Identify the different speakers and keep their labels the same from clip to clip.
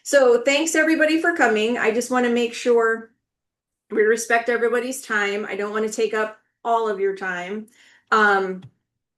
Speaker 1: So thanks everybody for coming. I just want to make sure we respect everybody's time. I don't want to take up all of your time. Um,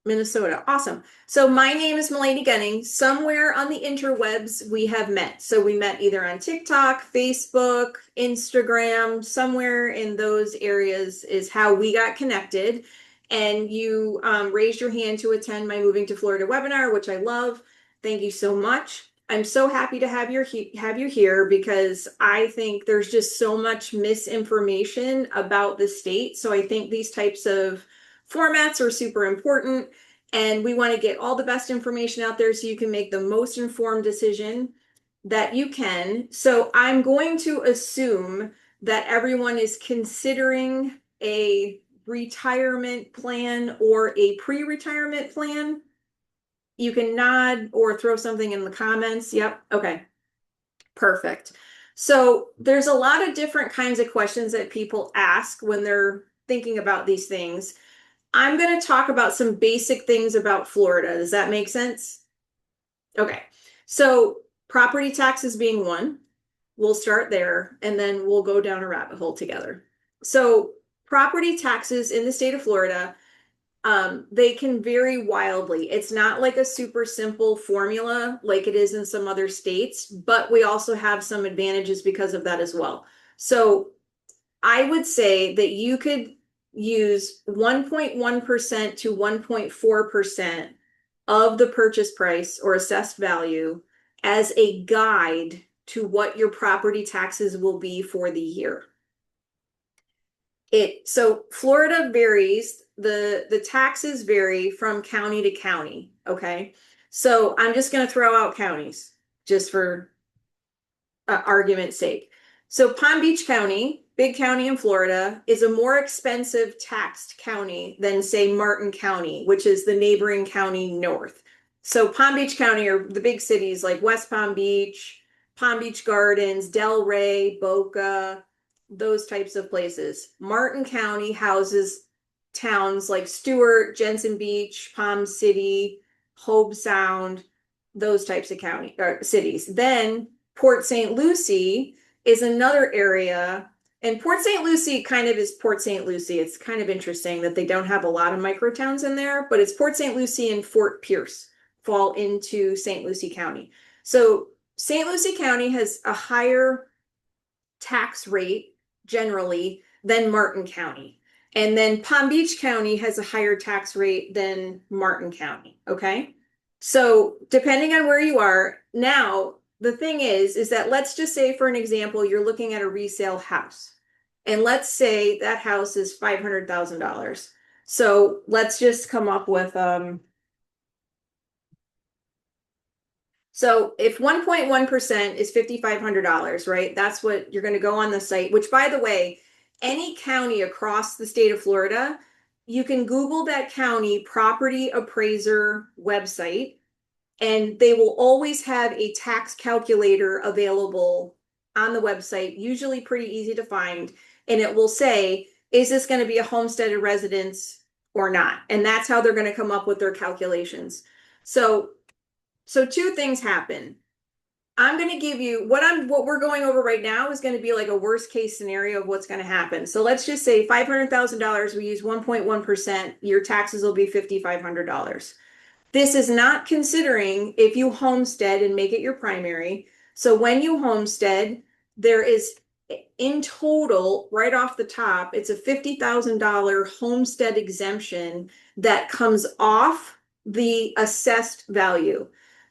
Speaker 1: Minnesota, awesome. So my name is Melainey Gunning. Somewhere on the interwebs we have met. So we met either on TikTok, Facebook, Instagram, somewhere in those areas is how we got connected. And you raised your hand to attend my Moving to Florida webinar, which I love. Thank you so much. I'm so happy to have you here because I think there's just so much misinformation about the state. So I think these types of formats are super important, and we want to get all the best information out there so you can make the most informed decision that you can. So I'm going to assume that everyone is considering a retirement plan or a pre-retirement plan. You can nod or throw something in the comments. Yep. Okay. Perfect. So there's a lot of different kinds of questions that people ask when they're thinking about these things. I'm going to talk about some basic things about Florida. Does that make sense? Okay. So property taxes being one, we'll start there and then we'll go down a rabbit hole together. So property taxes in the state of Florida, they can vary wildly. It's not like a super simple formula like it is in some other states, but we also have some advantages because of that as well. So I would say that you could use 1.1% to 1.4% of the purchase price or assessed value as a guide to what your property taxes will be for the year. So Florida varies, the taxes vary from county to county, okay? So I'm just going to throw out counties just for argument's sake. So Palm Beach County, big county in Florida, is a more expensive taxed county than, say, Martin County, which is the neighboring county north. So Palm Beach County are the big cities like West Palm Beach Gardens, Delray, Boca, those types of places. Martin County houses towns like Stewart, Jensen Beach, Palm City, Hobe Sound, those types of county or cities. Then Port St. Lucie is another area, and Port St. Lucie kind of is Port St. Lucie. It's kind of interesting that they don't have a lot of microtowns in there, but it's Port St. Lucie and Fort Pierce fall into St. Lucie County. So St. Lucie County has a higher tax rate generally than Martin County. And then Palm Beach County has a higher tax rate than Martin County. Okay. So depending on where you are now, the thing is that let's just say, for an example, you're looking at a resale house. And let's say that house is $500,000. So let's just come up with, so if 1.1% is $5,500, right? That's what you're going to go on the site, which, by the way, any county across the state of Florida, you can Google that county property appraiser website, and they will always have a tax calculator available on the website, usually pretty easy to find. And it will say, is this going to be a homesteaded residence or not? And that's how they're going to come up with their calculations. So two things happen. I'm going to give you what we're going over right now is going to be like a worst case scenario of what's going to happen. So let's just say $500,000, we use 1.1%, your taxes will be $5,500. This is not considering if you homestead and make it your primary. So when you homestead, there is in total, right off the top, it's a $50,000 homestead exemption that comes off the assessed value.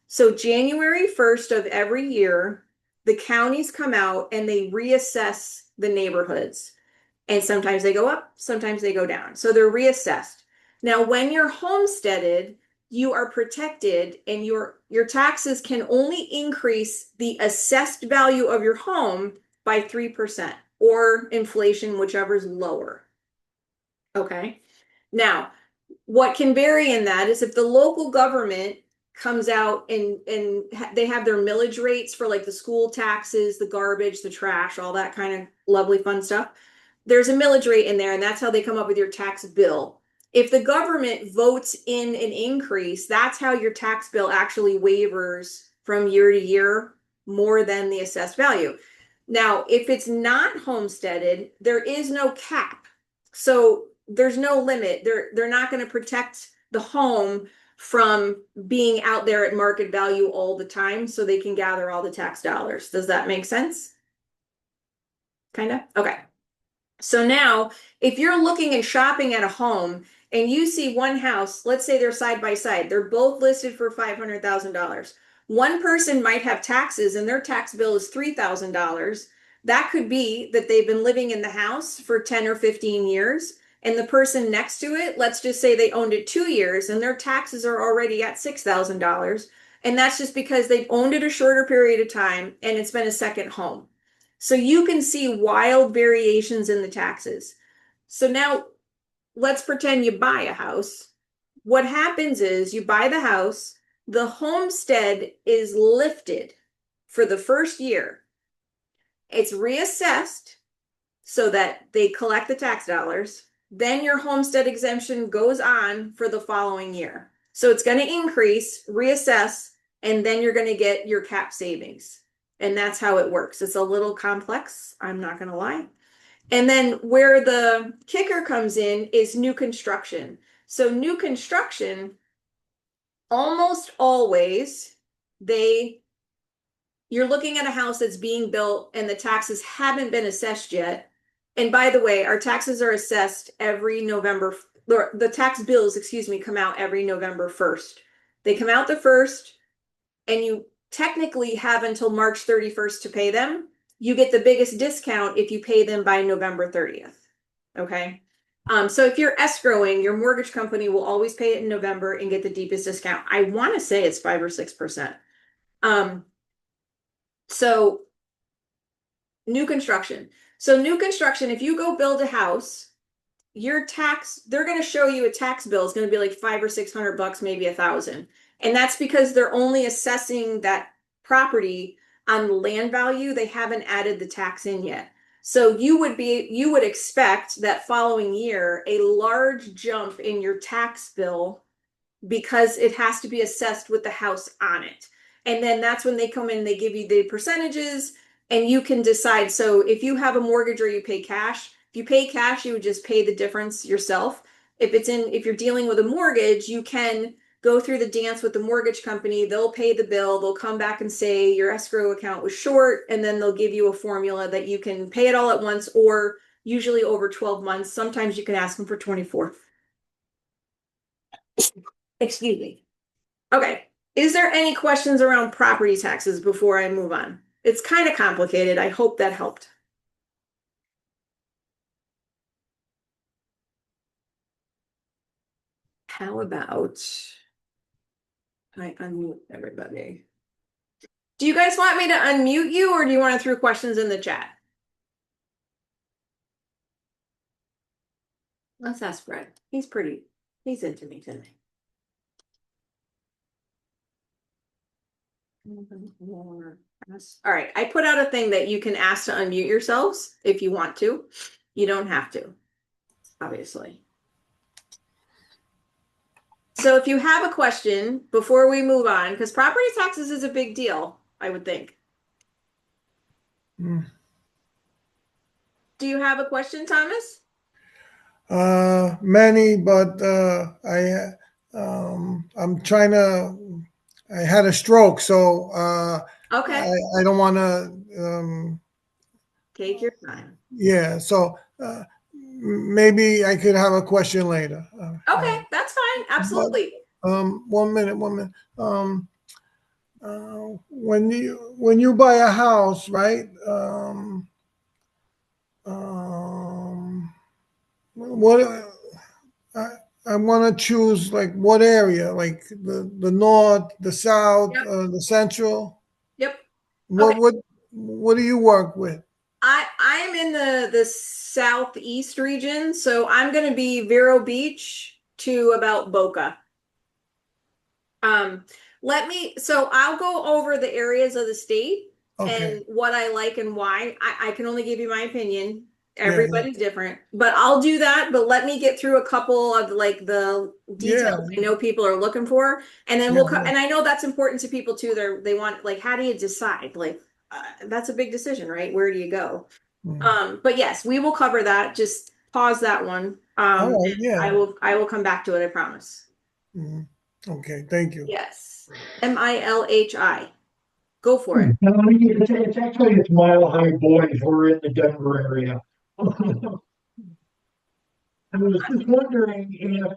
Speaker 1: So January 1st of every year, the counties come out and they reassess the neighborhoods. And sometimes they go up, sometimes they go down. So they're reassessed. Now, when you're homesteaded, you are protected, and your taxes can only increase the assessed value of your home by 3% or inflation, whichever is lower. Okay. Now, what can vary in that is if the local government comes out and they have their millage rates for like the school taxes, the garbage, the trash, all that kind of lovely fun stuff. There's a millage rate in there, and that's how they come up with your tax bill. If the government votes in an increase, that's how your tax bill actually waivers from year to year more than the assessed value. Now, if it's not homesteaded, there is no cap. So there's no limit. They're not going to protect the home from being out there at market value all the time so they can gather all the tax dollars. Does that make sense? Kind of? Okay. So now, if you're looking and shopping at a home and you see one house, let's say they're side by side, they're both listed for $500,000. One person might have taxes and their tax bill is $3,000. That could be that they've been living in the house for 10 or 15 years. And the person next to it, let's just say they owned it 2 years and their taxes are already at $6,000. And that's just because they've owned it a shorter period of time and it's been a second home. So you can see wild variations in the taxes. So now let's pretend you buy a house. What happens is you buy the house, the homestead is lifted for the first year. It's reassessed so that they collect the tax dollars. Then your homestead exemption goes on for the following year. So it's going to increase, reassess, and then you're going to get your cap savings. And that's how it works. It's a little complex, I'm not going to lie. And then where the kicker comes in is new construction. So new construction, almost always, you're looking at a house that's being built and the taxes haven't been assessed yet. And by the way, our taxes are assessed every November, or the tax bills, excuse me, come out every November 1st. They come out the 1st, and you technically have until March 31st to pay them. You get the biggest discount if you pay them by November 30th. Okay. So if you're escrowing, your mortgage company will always pay it in November and get the deepest discount. I want to say it's 5 or 6%. So new construction. So new construction, if you go build a house, your tax, they're going to show you a tax bill is going to be like $500 or $600, maybe $1,000. And that's because they're only assessing that property on the land value. They haven't added the tax in yet. So you would expect that following year, a large jump in your tax bill because it has to be assessed with the house on it. And then that's when they come in and they give you the percentages and you can decide. So if you have a mortgage or you pay cash, if you pay cash, you would just pay the difference yourself. If you're dealing with a mortgage, you can go through the dance with the mortgage company. They'll pay the bill. They'll come back and say your escrow account was short, and then they'll give you a formula that you can pay it all at once, or usually over 12 months. Sometimes you can ask them for 24. Excuse me. Okay. Is there any questions around property taxes before I move on? It's kind of complicated. I hope that helped. How about I unmute everybody? Do you guys want me to unmute you, or do you want to throw questions in the chat? Let's ask Fred. He's into me today. All right, I put out a thing that you can ask to unmute yourselves if you want to. You don't have to, obviously. So if you have a question before we move on, because property taxes is a big deal, I would think. Do you have a question, Thomas?
Speaker 2: Many, but I'm trying to. I had a stroke, so
Speaker 1: okay.
Speaker 2: I don't want to.
Speaker 1: Take your time.
Speaker 2: Yeah, so maybe I could have a question later.
Speaker 1: Okay, that's fine. Absolutely.
Speaker 2: But, 1 minute. When you buy a house, right? What I want to choose, like, what area, like the north, the south,
Speaker 1: Yep.
Speaker 2: The central.
Speaker 1: Yep.
Speaker 2: What do you work with?
Speaker 1: I'm in the southeast region, so I'm going to be Vero Beach to about Boca. So I'll go over the areas of the state and what I like and why. I can only give you my opinion. Everybody's different, but I'll do that. But let me get through a couple of like the
Speaker 2: Yeah,
Speaker 1: details I know people are looking for, and then
Speaker 2: yeah,
Speaker 1: we'll and I know that's important to people too. They want like, how do you decide? Like, that's a big decision, right? Where do you go?
Speaker 2: mm.
Speaker 1: But yes, we will cover that. Just pause that one.
Speaker 2: All
Speaker 1: And
Speaker 2: right, yeah.
Speaker 1: I will come back to it, I promise.
Speaker 2: Mm. Okay, thank you.
Speaker 1: Yes. Milhi. Go for it.
Speaker 3: No, it's actually it's Mile High Boys. We're in the Denver area. I was just wondering if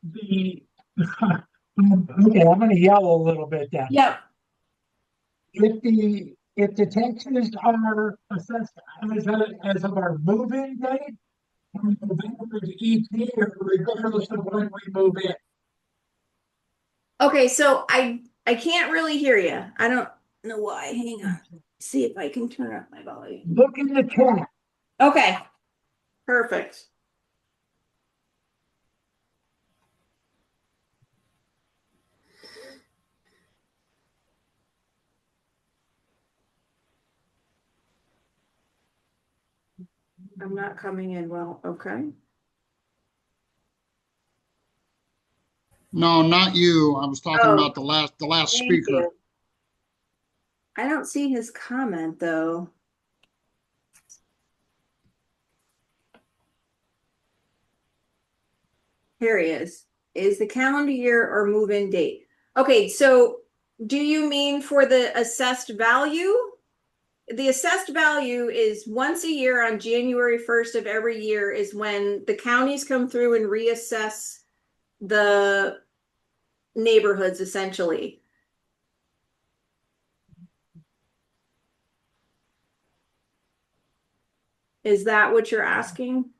Speaker 3: the okay, I'm going to yell a little bit then.
Speaker 1: Yep.
Speaker 3: If the taxes are assessed as of our move-in date, we go backwards each year, regardless of when we move in.
Speaker 1: Okay, so I can't really hear you. I don't know why. Hang on. See if I can turn up my volume.
Speaker 3: Look in the chat.
Speaker 1: Okay. Perfect. I'm not coming in well. Okay.
Speaker 4: No, not you. I was talking
Speaker 1: Oh,
Speaker 4: about the last
Speaker 1: thank
Speaker 4: speaker.
Speaker 1: you. I don't see his comment though. Here he is. Is the calendar year or move-in date? Okay, so do you mean for the assessed value? The assessed value is once a year on January 1st of every year is when the counties come through and reassess the neighborhoods essentially. Is that what you're asking?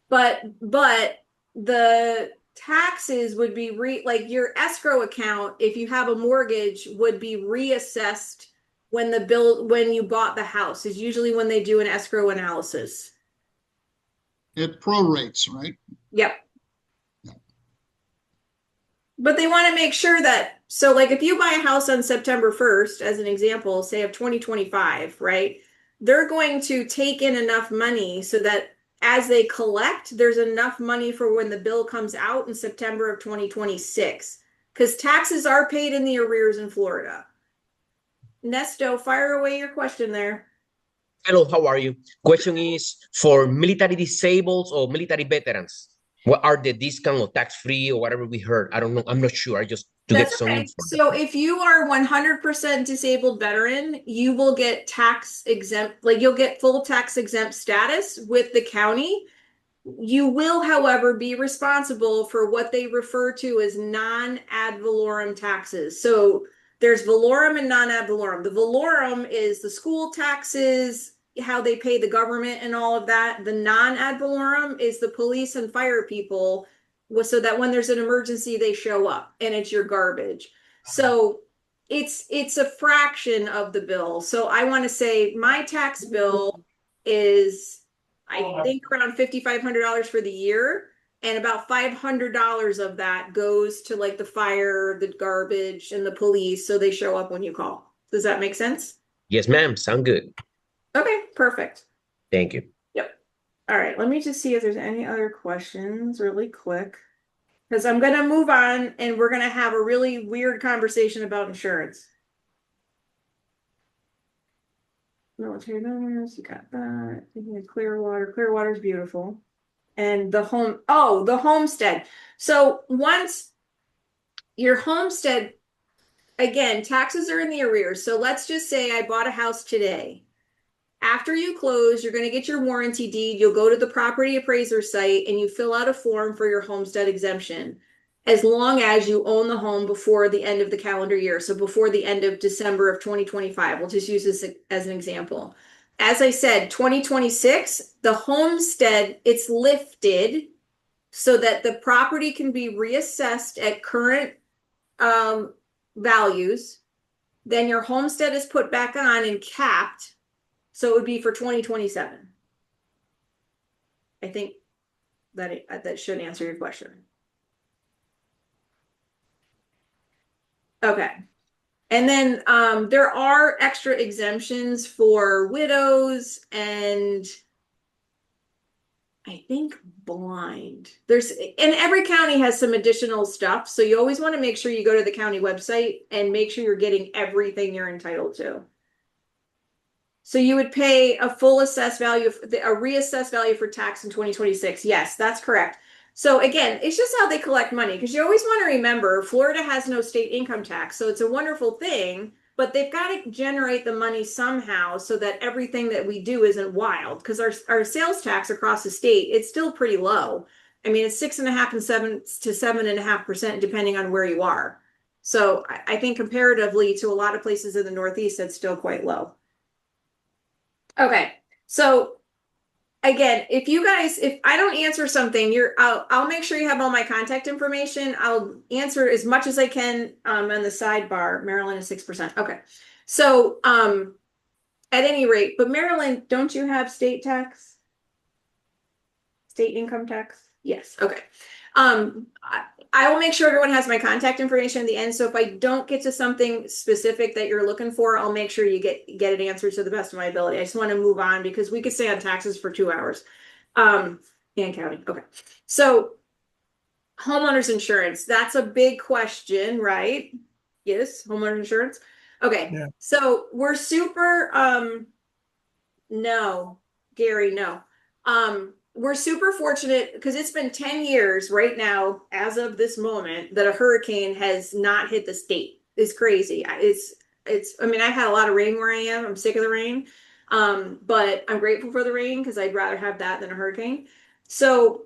Speaker 1: But the taxes would be like your escrow account, if you have a mortgage, would be reassessed when when you bought the house, is usually when they do an escrow analysis.
Speaker 4: It prorates, right?
Speaker 1: Yep. But they want to make sure that, so like if you buy a house on September 1st, as an example, say of 2025, right? They're going to take in enough money so that as they collect, there's enough money for when the bill comes out in September of 2026. Because taxes are paid in the arrears in Florida. Nesto, fire away your question there.
Speaker 5: Hello, how are you? Question is for military disabled or military veterans. What are the discount or tax free or whatever we heard? I don't know. I'm not sure. I just to
Speaker 1: That's
Speaker 5: get some
Speaker 1: okay.
Speaker 5: info.
Speaker 1: So if you are 100% disabled veteran, you will get tax exempt, like you'll get full tax exempt status with the county. You will, however, be responsible for what they refer to as non-ad valorem taxes. So there's valorum and non-ad valorem. The valorum is the school taxes, how they pay the government and all of that. The non-ad valorem is the police and fire people, so that when there's an emergency, they show up and it's your garbage. So it's a fraction of the bill. So I want to say my tax bill is, I think, around $5,500 for the year, and about $500 of that goes to like the fire, the garbage, and the police, so they show up when you call. Does that make sense?
Speaker 5: Yes, ma'am. Sound good.
Speaker 1: Okay, perfect.
Speaker 5: Thank you.
Speaker 1: Yep. All right, let me just see if there's any other questions really quick, because I'm gonna move on and we're gonna have a really weird conversation about insurance. Military members, you got that. Clearwater. Clearwater's beautiful. And the homestead. So once your homestead, again, taxes are in the arrears. So let's just say I bought a house today. After you close, you're going to get your warranty deed. You'll go to the property appraiser site and you fill out a form for your homestead exemption, as long as you own the home before the end of the calendar year. So before the end of December of 2025. We'll just use this as an example. As I said, 2026, the homestead, it's lifted so that the property can be reassessed at current values. Then your homestead is put back on and capped. So it would be for 2027. I think that should answer your question. Okay. And then there are extra exemptions for widows and I think blind. And every county has some additional stuff. So you always want to make sure you go to the county website and make sure you're getting everything you're entitled to. So you would pay a full assessed value, a reassessed value for tax in 2026. Yes, that's correct. So again, it's just how they collect money because you always want to remember Florida has no state income tax. So it's a wonderful thing, but they've got to generate the money somehow so that everything that we do isn't wild because our sales tax across the state, it's still pretty low. I mean, it's 6.5% and 7.5% depending on where you are. So I think comparatively to a lot of places in the Northeast, that's still quite low. Okay, so again, if I don't answer something, I'll make sure you have all my contact information. I'll answer as much as I can on the sidebar. Maryland is 6%. Okay, so at any rate, but Maryland, don't you have state tax? State income tax? Yes. Okay. I will make sure everyone has my contact information at the end. So if I don't get to something specific that you're looking for, I'll make sure you get it answered to the best of my ability. I just want to move on because we could stay on taxes for 2 hours. And counting. Okay. So homeowners insurance, that's a big question, right? Yes, homeowners insurance. Okay.
Speaker 2: Yeah.
Speaker 1: So we're super no, Gary, no. We're super fortunate because it's been 10 years right now, as of this moment, that a hurricane has not hit the state. It's crazy. I mean, I've had a lot of rain where I am. I'm sick of the rain. But I'm grateful for the rain because I'd rather have that than a hurricane. So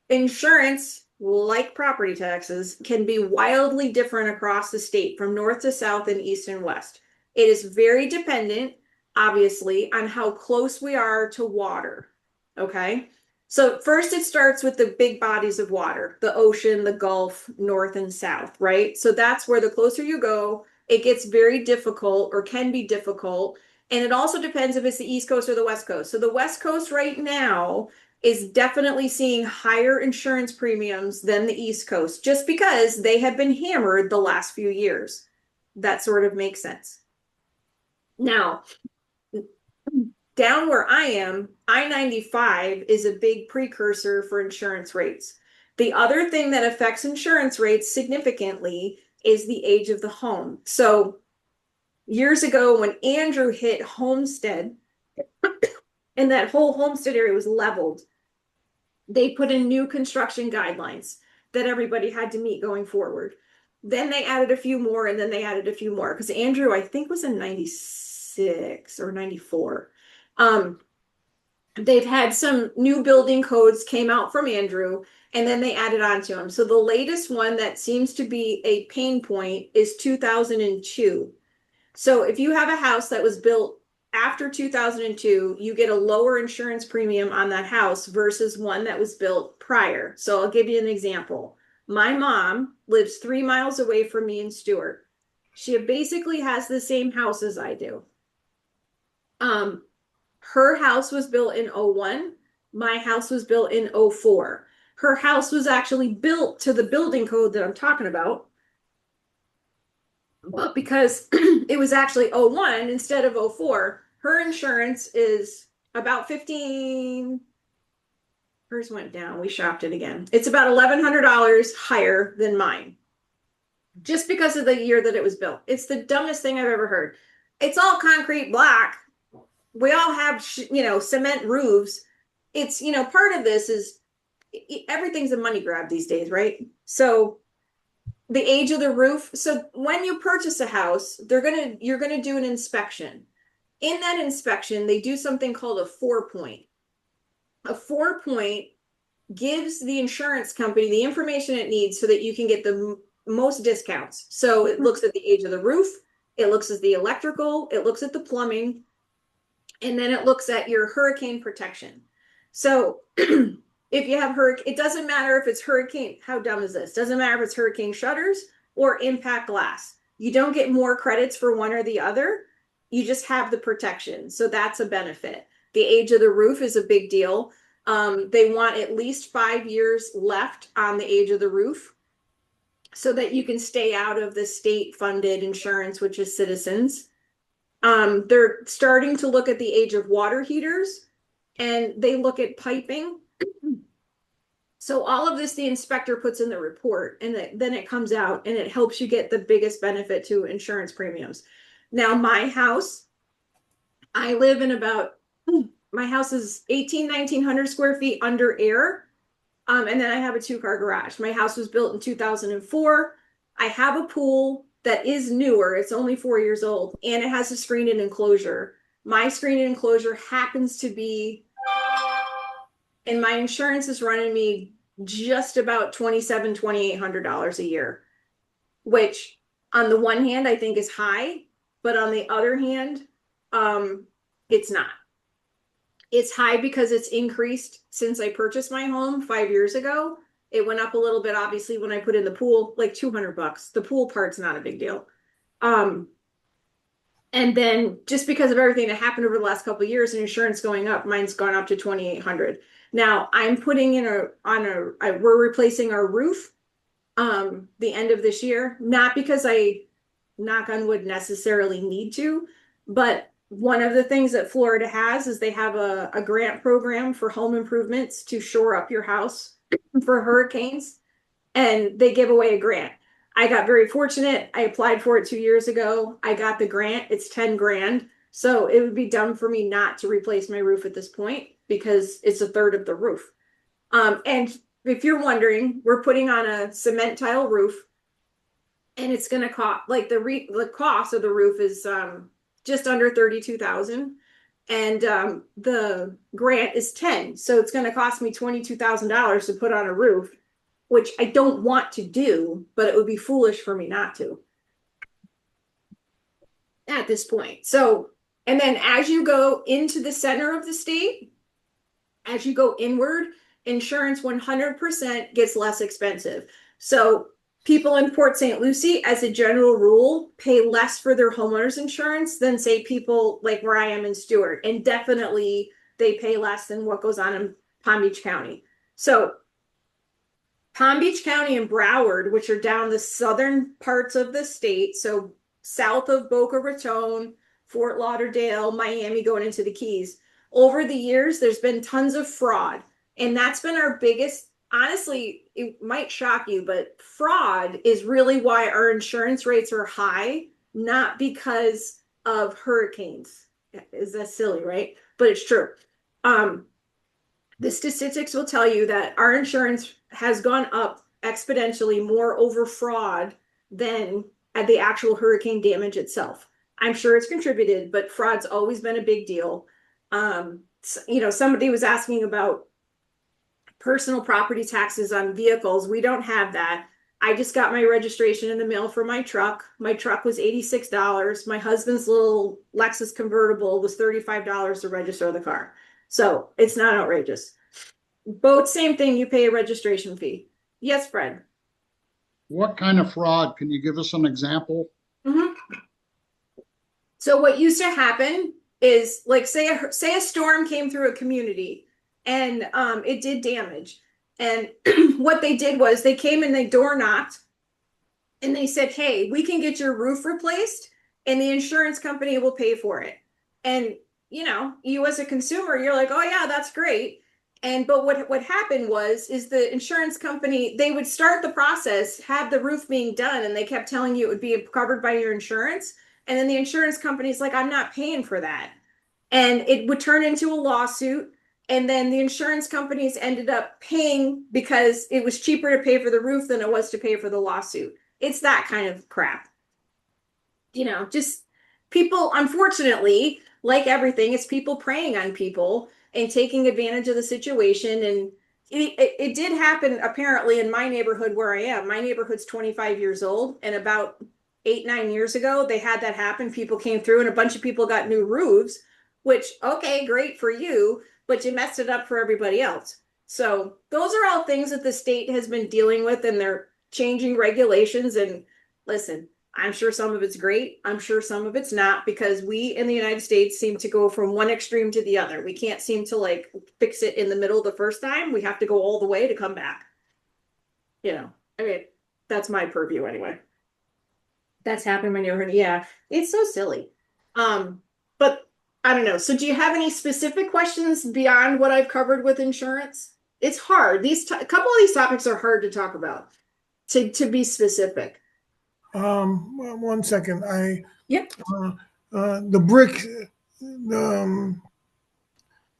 Speaker 1: insurance, like property taxes, can be wildly different across the state from north to south and east and west. It is very dependent, obviously, on how close we are to water. Okay. So first it starts with the big bodies of water, the ocean, the Gulf, north and south, right? So that's where the closer you go, it gets very difficult or can be difficult. And it also depends if it's the East Coast or the West Coast. So the West Coast right now is definitely seeing higher insurance premiums than the East Coast, just because they have been hammered the last few years. That sort of makes sense. Now, down where I am, I-95 is a big precursor for insurance rates. The other thing that affects insurance rates significantly is the age of the home. So years ago when Andrew hit Homestead and that whole Homestead area was leveled, they put in new construction guidelines that everybody had to meet going forward. Then they added a few more and then they added a few more because Andrew, I think, was in 96 or 94. They've had some new building codes came out from Andrew, and then they added on to them. So the latest one that seems to be a pain point is 2002. So if you have a house that was built after 2002, you get a lower insurance premium on that house versus one that was built prior. So I'll give you an example. My mom lives 3 miles away from me in Stewart. She basically has the same house as I do. Her house was built in 01. My house was built in 04. Her house was actually built to the building code that I'm talking about. But because it was actually 01 instead of 04, her insurance is about 15. Hers went down. We shopped it again. It's about $1,100 higher than mine. Just because of the year that it was built. It's the dumbest thing I've ever heard. It's all concrete block. We all have, cement roofs. It's, part of this is everything's a money grab these days, right? So the age of the roof. So when you purchase a house, you're going to do an inspection. In that inspection, they do something called a 4-point. A 4-point gives the insurance company the information it needs so that you can get the most discounts. So it looks at the age of the roof. It looks at the electrical. It looks at the plumbing. And then it looks at your hurricane protection. So if you have it doesn't matter if it's hurricane, how dumb is this? Doesn't matter if it's hurricane shutters or impact glass. You don't get more credits for one or the other. You just have the protection. So that's a benefit. The age of the roof is a big deal. They want at least 5 years left on the age of the roof. so that you can stay out of the state-funded insurance, which is Citizens. They're starting to look at the age of water heaters, and they look at piping. So all of this, the inspector puts in the report, and then it comes out and it helps you get the biggest benefit to insurance premiums. Now, my house, I live in about, my house is 1900 square feet under air. And then I have a 2-car garage. My house was built in 2004. I have a pool that is newer. It's only 4 years old, and it has a screened-in enclosure. My screened-in enclosure happens to be, and my insurance is running me just about $2,800 a year, which on the one hand I think is high, but on the other hand, it's not. It's high because it's increased since I purchased my home 5 years ago. It went up a little bit, obviously, when I put in the pool, like $200. The pool part's not a big deal. And then just because of everything that happened over the last couple of years and insurance going up, mine's gone up to $2,800. Now I'm putting in we're replacing our roof the end of this year, not because I, knock on wood, necessarily need to, but one of the things that Florida has is they have a grant program for home improvements to shore up your house for hurricanes, and they give away a grant. I got very fortunate. I applied for it 2 years ago. I got the grant. It's 10 grand. So it would be dumb for me not to replace my roof at this point because it's a third of the roof. And if you're wondering, we're putting on a cement tile roof, and it's going to cost, like the cost of the roof is just under 32,000, and the grant is 10. So it's going to cost me $22,000 to put on a roof, which I don't want to do, but it would be foolish for me not to at this point. So, and then as you go into the center of the state, as you go inward, insurance 100% gets less expensive. So people in Port St. Lucie, as a general rule, pay less for their homeowners insurance than, say, people like where I am in Stewart. And definitely they pay less than what goes on in Palm Beach County. So Palm Beach County and Broward, which are down the southern parts of the state, so south of Boca Raton, Fort Lauderdale, Miami, going into the Keys, over the years, there's been tons of fraud. And that's been our biggest, honestly, it might shock you, but fraud is really why our insurance rates are high, not because of hurricanes. Is that silly, right? But it's true. The statistics will tell you that our insurance has gone up exponentially more over fraud than at the actual hurricane damage itself. I'm sure it's contributed, but fraud's always been a big deal. Somebody was asking about personal property taxes on vehicles. We don't have that. I just got my registration in the mail for my truck. My truck was $86. My husband's little Lexus convertible was $35 to register the car. So it's not outrageous. Boat, same thing. You pay a registration fee. Yes, Fred.
Speaker 4: What kind of fraud? Can you give us an example?
Speaker 1: Mm-hmm. So what used to happen is, like, say a storm came through a community and it did damage. And what they did was they came and they door knocked and they said, hey, we can get your roof replaced and the insurance company will pay for it. And, you as a consumer, you're like, oh yeah, that's great. But what happened is the insurance company, they would start the process, have the roof being done, and they kept telling you it would be covered by your insurance. And then the insurance company's like, I'm not paying for that. And it would turn into a lawsuit. And then the insurance companies ended up paying because it was cheaper to pay for the roof than it was to pay for the lawsuit. It's that kind of crap. Just people, unfortunately, like everything, it's people preying on people and taking advantage of the situation. And it did happen apparently in my neighborhood where I am. My neighborhood's 25 years old, and about 8-9 years ago, they had that happen. People came through and a bunch of people got new roofs, which, okay, great for you, but you messed it up for everybody else. So those are all things that the state has been dealing with, and they're changing regulations. And listen, I'm sure some of it's great. I'm sure some of it's not, because we in the United States seem to go from one extreme to the other. We can't seem to fix it in the middle the first time. We have to go all the way to come back. I mean, that's my purview anyway. That's happened in my neighborhood. Yeah, it's so silly. But I don't know. So do you have any specific questions beyond what I've covered with insurance? It's hard. A couple of these topics are hard to talk about, to be specific.
Speaker 2: Well, 1 second.
Speaker 1: Yep.
Speaker 2: The brick,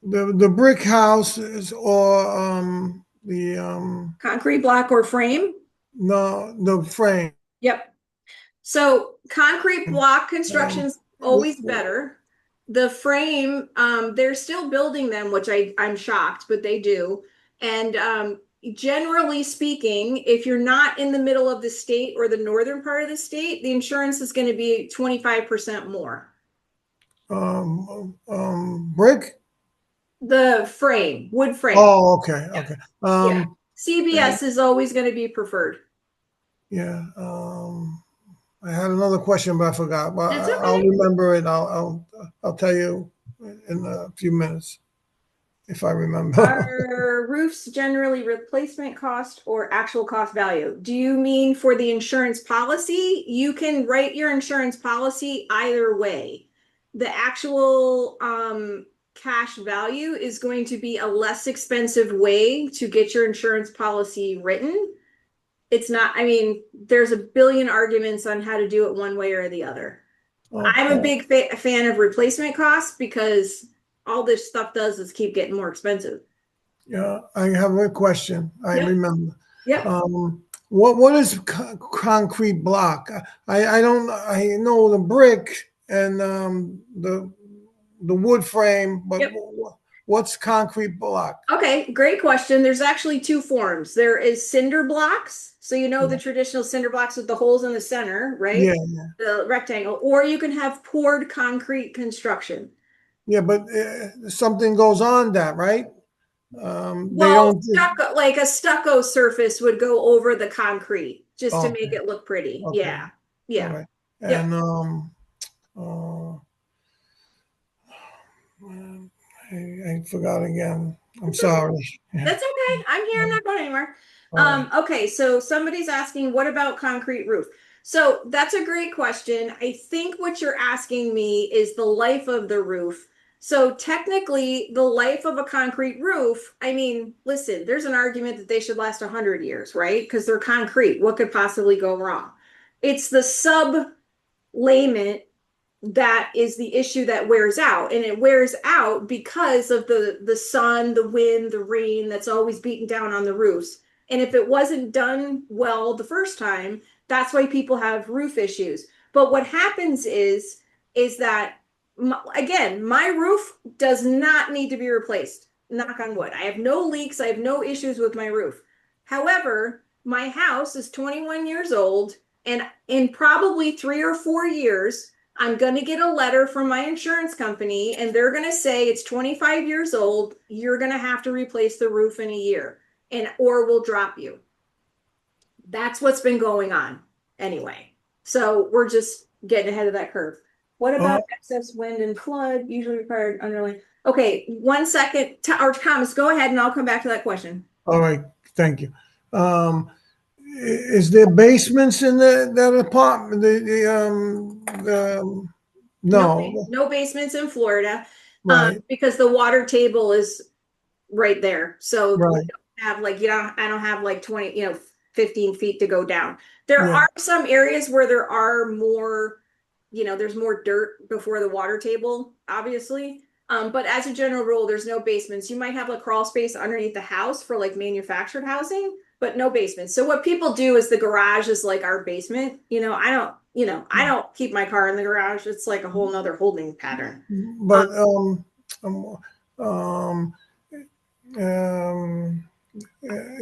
Speaker 2: the brick houses or the
Speaker 1: Concrete block or frame?
Speaker 2: no, the frame.
Speaker 1: Yep. So concrete block construction's always better. The frame, they're still building them, which I'm shocked, but they do. And generally speaking, if you're not in the middle of the state or the northern part of the state, the insurance is going to be 25% more.
Speaker 2: Brick.
Speaker 1: The frame, wood frame.
Speaker 2: Oh, okay, okay.
Speaker 1: Yeah. CBS is always going to be preferred.
Speaker 2: Yeah. I had another question, but I forgot. But
Speaker 1: That's okay.
Speaker 2: I'll remember it. I'll tell you in a few minutes if I remember.
Speaker 1: Are roofs generally replacement cost or actual cost value? Do you mean for the insurance policy? You can write your insurance policy either way. The actual cash value is going to be a less expensive way to get your insurance policy written. It's not, I mean, there's a billion arguments on how to do it one way or the other. I'm a big fan of replacement costs because all this stuff does is keep getting more expensive.
Speaker 2: Yeah, I have a question. I remember.
Speaker 1: Yep.
Speaker 2: What is concrete block? I know the brick and the wood frame, but what's concrete block?
Speaker 1: Okay, great question. There's actually two forms. There is cinder blocks. So you know the traditional cinder blocks with the holes in the center, right?
Speaker 2: Yeah.
Speaker 1: The rectangle. Or you can have poured concrete construction.
Speaker 2: Yeah, but something goes on that, right?
Speaker 1: Well, stucco, like a stucco surface would go over the concrete just to make it look pretty.
Speaker 2: Okay.
Speaker 1: Yeah. Yeah.
Speaker 2: All right. And I forgot again. I'm sorry.
Speaker 1: That's okay. I'm here. I'm not going anywhere. Okay, so somebody's asking, what about concrete roof? So that's a great question. I think what you're asking me is the life of the roof. So technically, the life of a concrete roof, I mean, listen, there's an argument that they should last 100 years, right? Because they're concrete. What could possibly go wrong? It's the sublayment that is the issue that wears out, and it wears out because of the sun, the wind, the rain that's always beating down on the roofs. And if it wasn't done well the first time, that's why people have roof issues. But what happens is that again, my roof does not need to be replaced. Knock on wood. I have no leaks. I have no issues with my roof. However, my house is 21 years old, and in probably 3 or 4 years, I'm going to get a letter from my insurance company, and they're going to say it's 25 years old. You're going to have to replace the roof in a year, or we'll drop you. That's what's been going on anyway. So we're just getting ahead of that curve. What about excess wind and flood usually required underlying? Okay, 1 second. Or Thomas, go ahead and I'll come back to that question.
Speaker 2: All right, thank you. Is there basements in that apartment? No.
Speaker 1: No basements in Florida,
Speaker 2: Right.
Speaker 1: because the water table is right there. So
Speaker 2: Right.
Speaker 1: you don't have I don't have like 20, 15 feet to go down. There are some areas where there are more, there's more dirt before the water table, obviously. But as a general rule, there's no basements. You might have a crawl space underneath the house for like manufactured housing, but no basements. So what people do is the garage is like our basement. I don't keep my car in the garage. It's like a whole nother holding pattern.
Speaker 2: But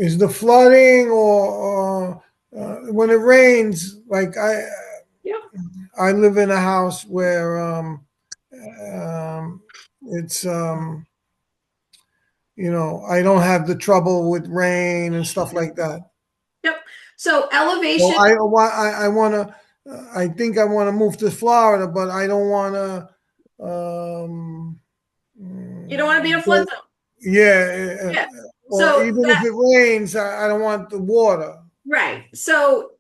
Speaker 2: is the flooding or when it rains, like I live in a house where it's I don't have the trouble with rain and stuff like that.
Speaker 1: Yep. So elevation.
Speaker 2: Well, I think I want to move to Florida, but I don't want to.
Speaker 1: You don't want to be in a flood zone.
Speaker 2: Yeah.
Speaker 1: Yeah.
Speaker 2: Or even if it rains, I don't want the water.
Speaker 1: Right. So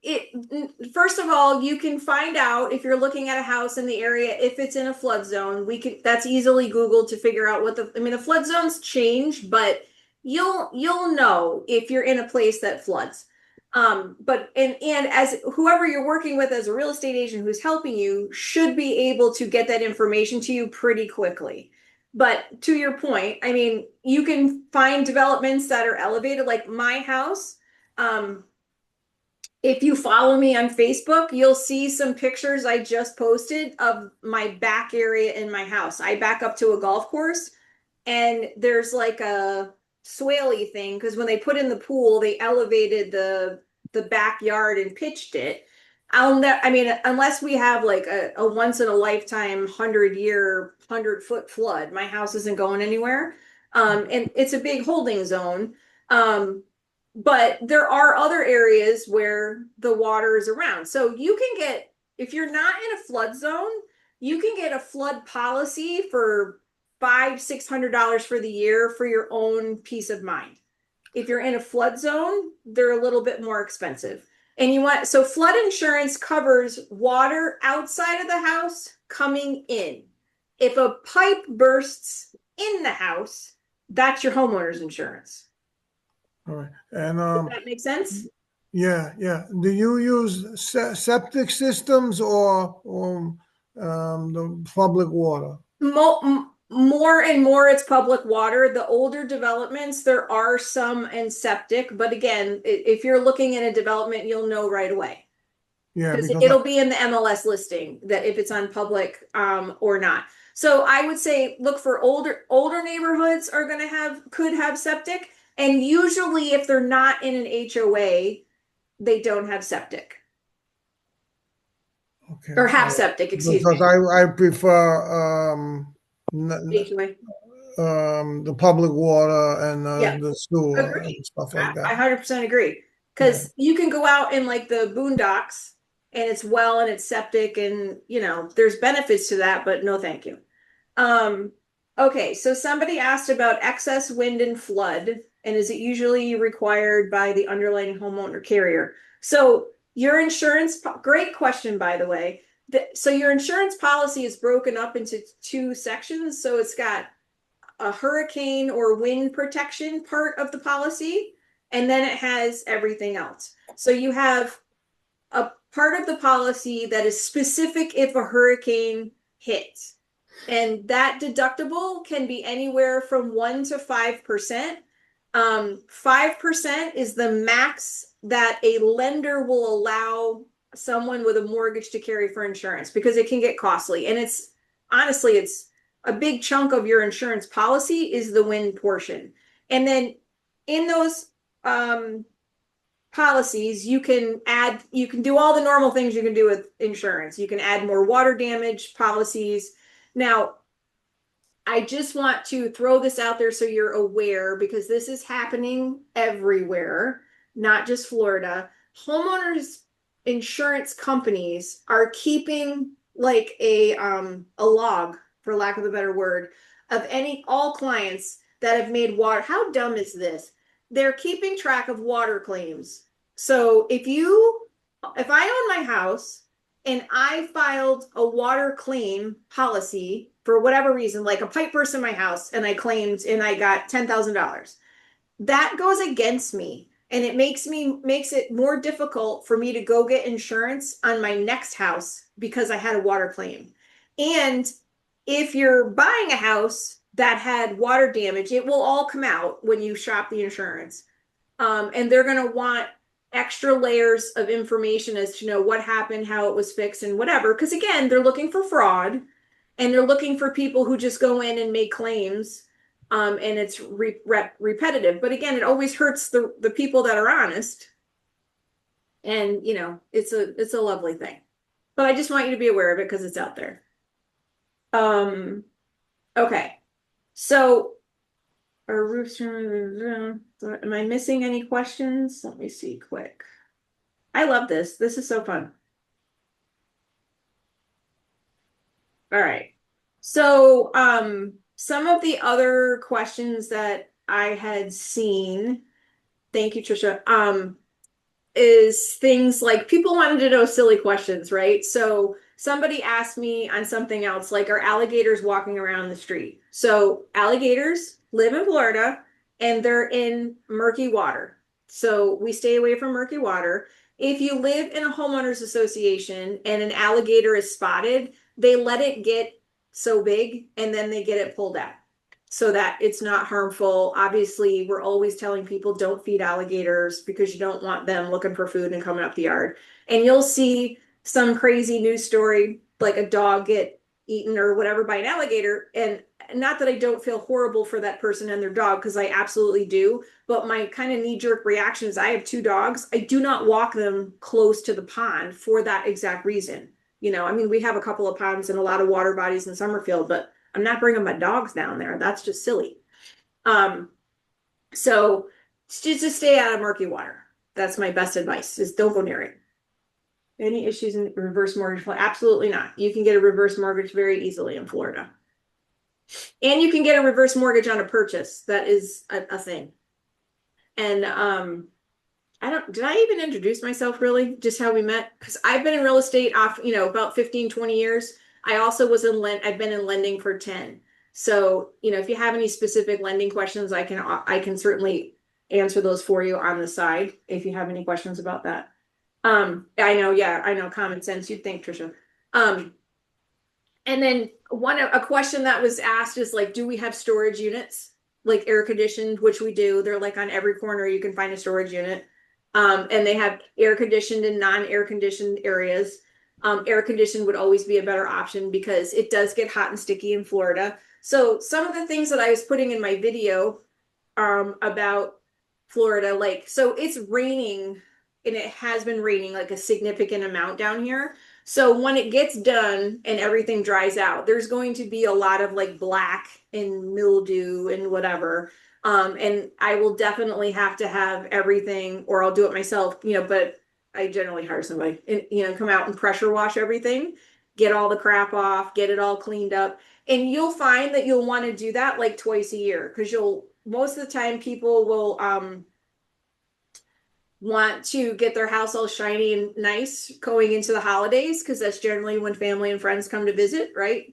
Speaker 1: first of all, you can find out if you're looking at a house in the area, if it's in a flood zone. That's easily Googled to figure out the flood zones change, but you'll know if you're in a place that floods. But as whoever you're working with as a real estate agent who's helping you should be able to get that information to you pretty quickly. But to your point, I mean, you can find developments that are elevated, like my house. If you follow me on Facebook, you'll see some pictures I just posted of my back area in my house. I back up to a golf course and there's like a swaley thing because when they put in the pool, they elevated the backyard and pitched it. I mean, unless we have like a once in a lifetime 100-year 100-foot flood, my house isn't going anywhere. And it's a big holding zone. But there are other areas where the water is around. So you can get, if you're not in a flood zone, you can get a flood policy for $500-600 for the year for your own peace of mind. If you're in a flood zone, they're a little bit more expensive. And so flood insurance covers water outside of the house coming in. If a pipe bursts in the house, that's your homeowner's insurance.
Speaker 2: All right. And
Speaker 1: Does that make sense?
Speaker 2: yeah. Do you use septic systems or the public water?
Speaker 1: More and more it's public water. The older developments, there are some in septic, but again, if you're looking at a development, you'll know right away.
Speaker 2: Yeah,
Speaker 1: Because
Speaker 2: because
Speaker 1: it'll be in the MLS listing that if it's on public or not. So I would say look for older neighborhoods could have septic. And usually if they're not in an HOA, they don't have septic.
Speaker 2: okay.
Speaker 1: Or have septic, excuse me.
Speaker 2: Because I prefer
Speaker 1: HOA.
Speaker 2: the public water and
Speaker 1: Yeah.
Speaker 2: the sewer
Speaker 1: Agreed.
Speaker 2: and stuff like
Speaker 1: I
Speaker 2: that.
Speaker 1: 100% agree. Because you can go out in like the boondocks and it's well and it's septic and there's benefits to that, but no thank you. Okay, so somebody asked about excess wind and flood, and is it usually required by the underlying homeowner carrier? So your insurance, great question, by the way. So your insurance policy is broken up into two sections. So it's got a hurricane or wind protection part of the policy, and then it has everything else. So you have a part of the policy that is specific if a hurricane hits. And that deductible can be anywhere from 1% to 5%. 5% is the max that a lender will allow someone with a mortgage to carry for insurance because it can get costly. And it's a big chunk of your insurance policy is the wind portion. And then in those policies, you can do all the normal things you can do with insurance. You can add more water damage policies. Now, I just want to throw this out there so you're aware because this is happening everywhere, not just Florida. Homeowners insurance companies are keeping like a log, for lack of a better word, of all clients that have made water. How dumb is this? They're keeping track of water claims. So if I own my house and I filed a water claim policy for whatever reason, like a pipe burst in my house, and I claimed and I got $10,000, that goes against me. And it makes it more difficult for me to go get insurance on my next house because I had a water claim. And if you're buying a house that had water damage, it will all come out when you shop the insurance. And they're going to want extra layers of information as to know what happened, how it was fixed, and whatever. Because again, they're looking for fraud and they're looking for people who just go in and make claims. And it's repetitive. But again, it always hurts the people that are honest. And it's a lovely thing. But I just want you to be aware of it because it's out there. Okay. So our roofs, am I missing any questions? Let me see quick. I love this. This is so fun. All right. So some of the other questions that I had seen, thank you, Trisha, is things like people wanted to know silly questions, right? So somebody asked me on something else, like, are alligators walking around the street? So alligators live in Florida and they're in murky water. So we stay away from murky water. If you live in a homeowners association and an alligator is spotted, they let it get so big and then they get it pulled out so that it's not harmful. Obviously, we're always telling people don't feed alligators because you don't want them looking for food and coming up the yard. And you'll see some crazy news story like a dog get eaten or whatever by an alligator. And not that I don't feel horrible for that person and their dog, because I absolutely do. But my kind of knee-jerk reaction is I have 2 dogs. I do not walk them close to the pond for that exact reason. You know, I mean, we have a couple of ponds and a lot of water bodies in Summerfield, but I'm not bringing my dogs down there. That's just silly. So just stay out of murky water. That's my best advice, is don't go near it. Any issues in reverse mortgage? Absolutely not. You can get a reverse mortgage very easily in Florida. And you can get a reverse mortgage on a purchase. That is a thing. And did I even introduce myself really? Just how we met? Because I've been in real estate about 15, 20 years. I also was I've been in lending for 10. So, if you have any specific lending questions, I can certainly answer those for you on the side if you have any questions about that. I know common sense, you'd think, Trisha. And then a question that was asked is like, do we have storage units, like air conditioned, which we do. They're like on every corner you can find a storage unit. And they have air conditioned and non-air conditioned areas. Air conditioned would always be a better option because it does get hot and sticky in Florida. So some of the things that I was putting in my video about Florida, so it's raining and it has been raining like a significant amount down here. So when it gets done and everything dries out, there's going to be a lot of like black and mildew and whatever. And I will definitely have to have everything, or I'll do it myself, but I generally hire somebody and, come out and pressure wash everything, get all the crap off, get it all cleaned up. And you'll find that you'll want to do that like twice a year because most of the time people will, want to get their house all shiny and nice going into the holidays because that's generally when family and friends come to visit, right?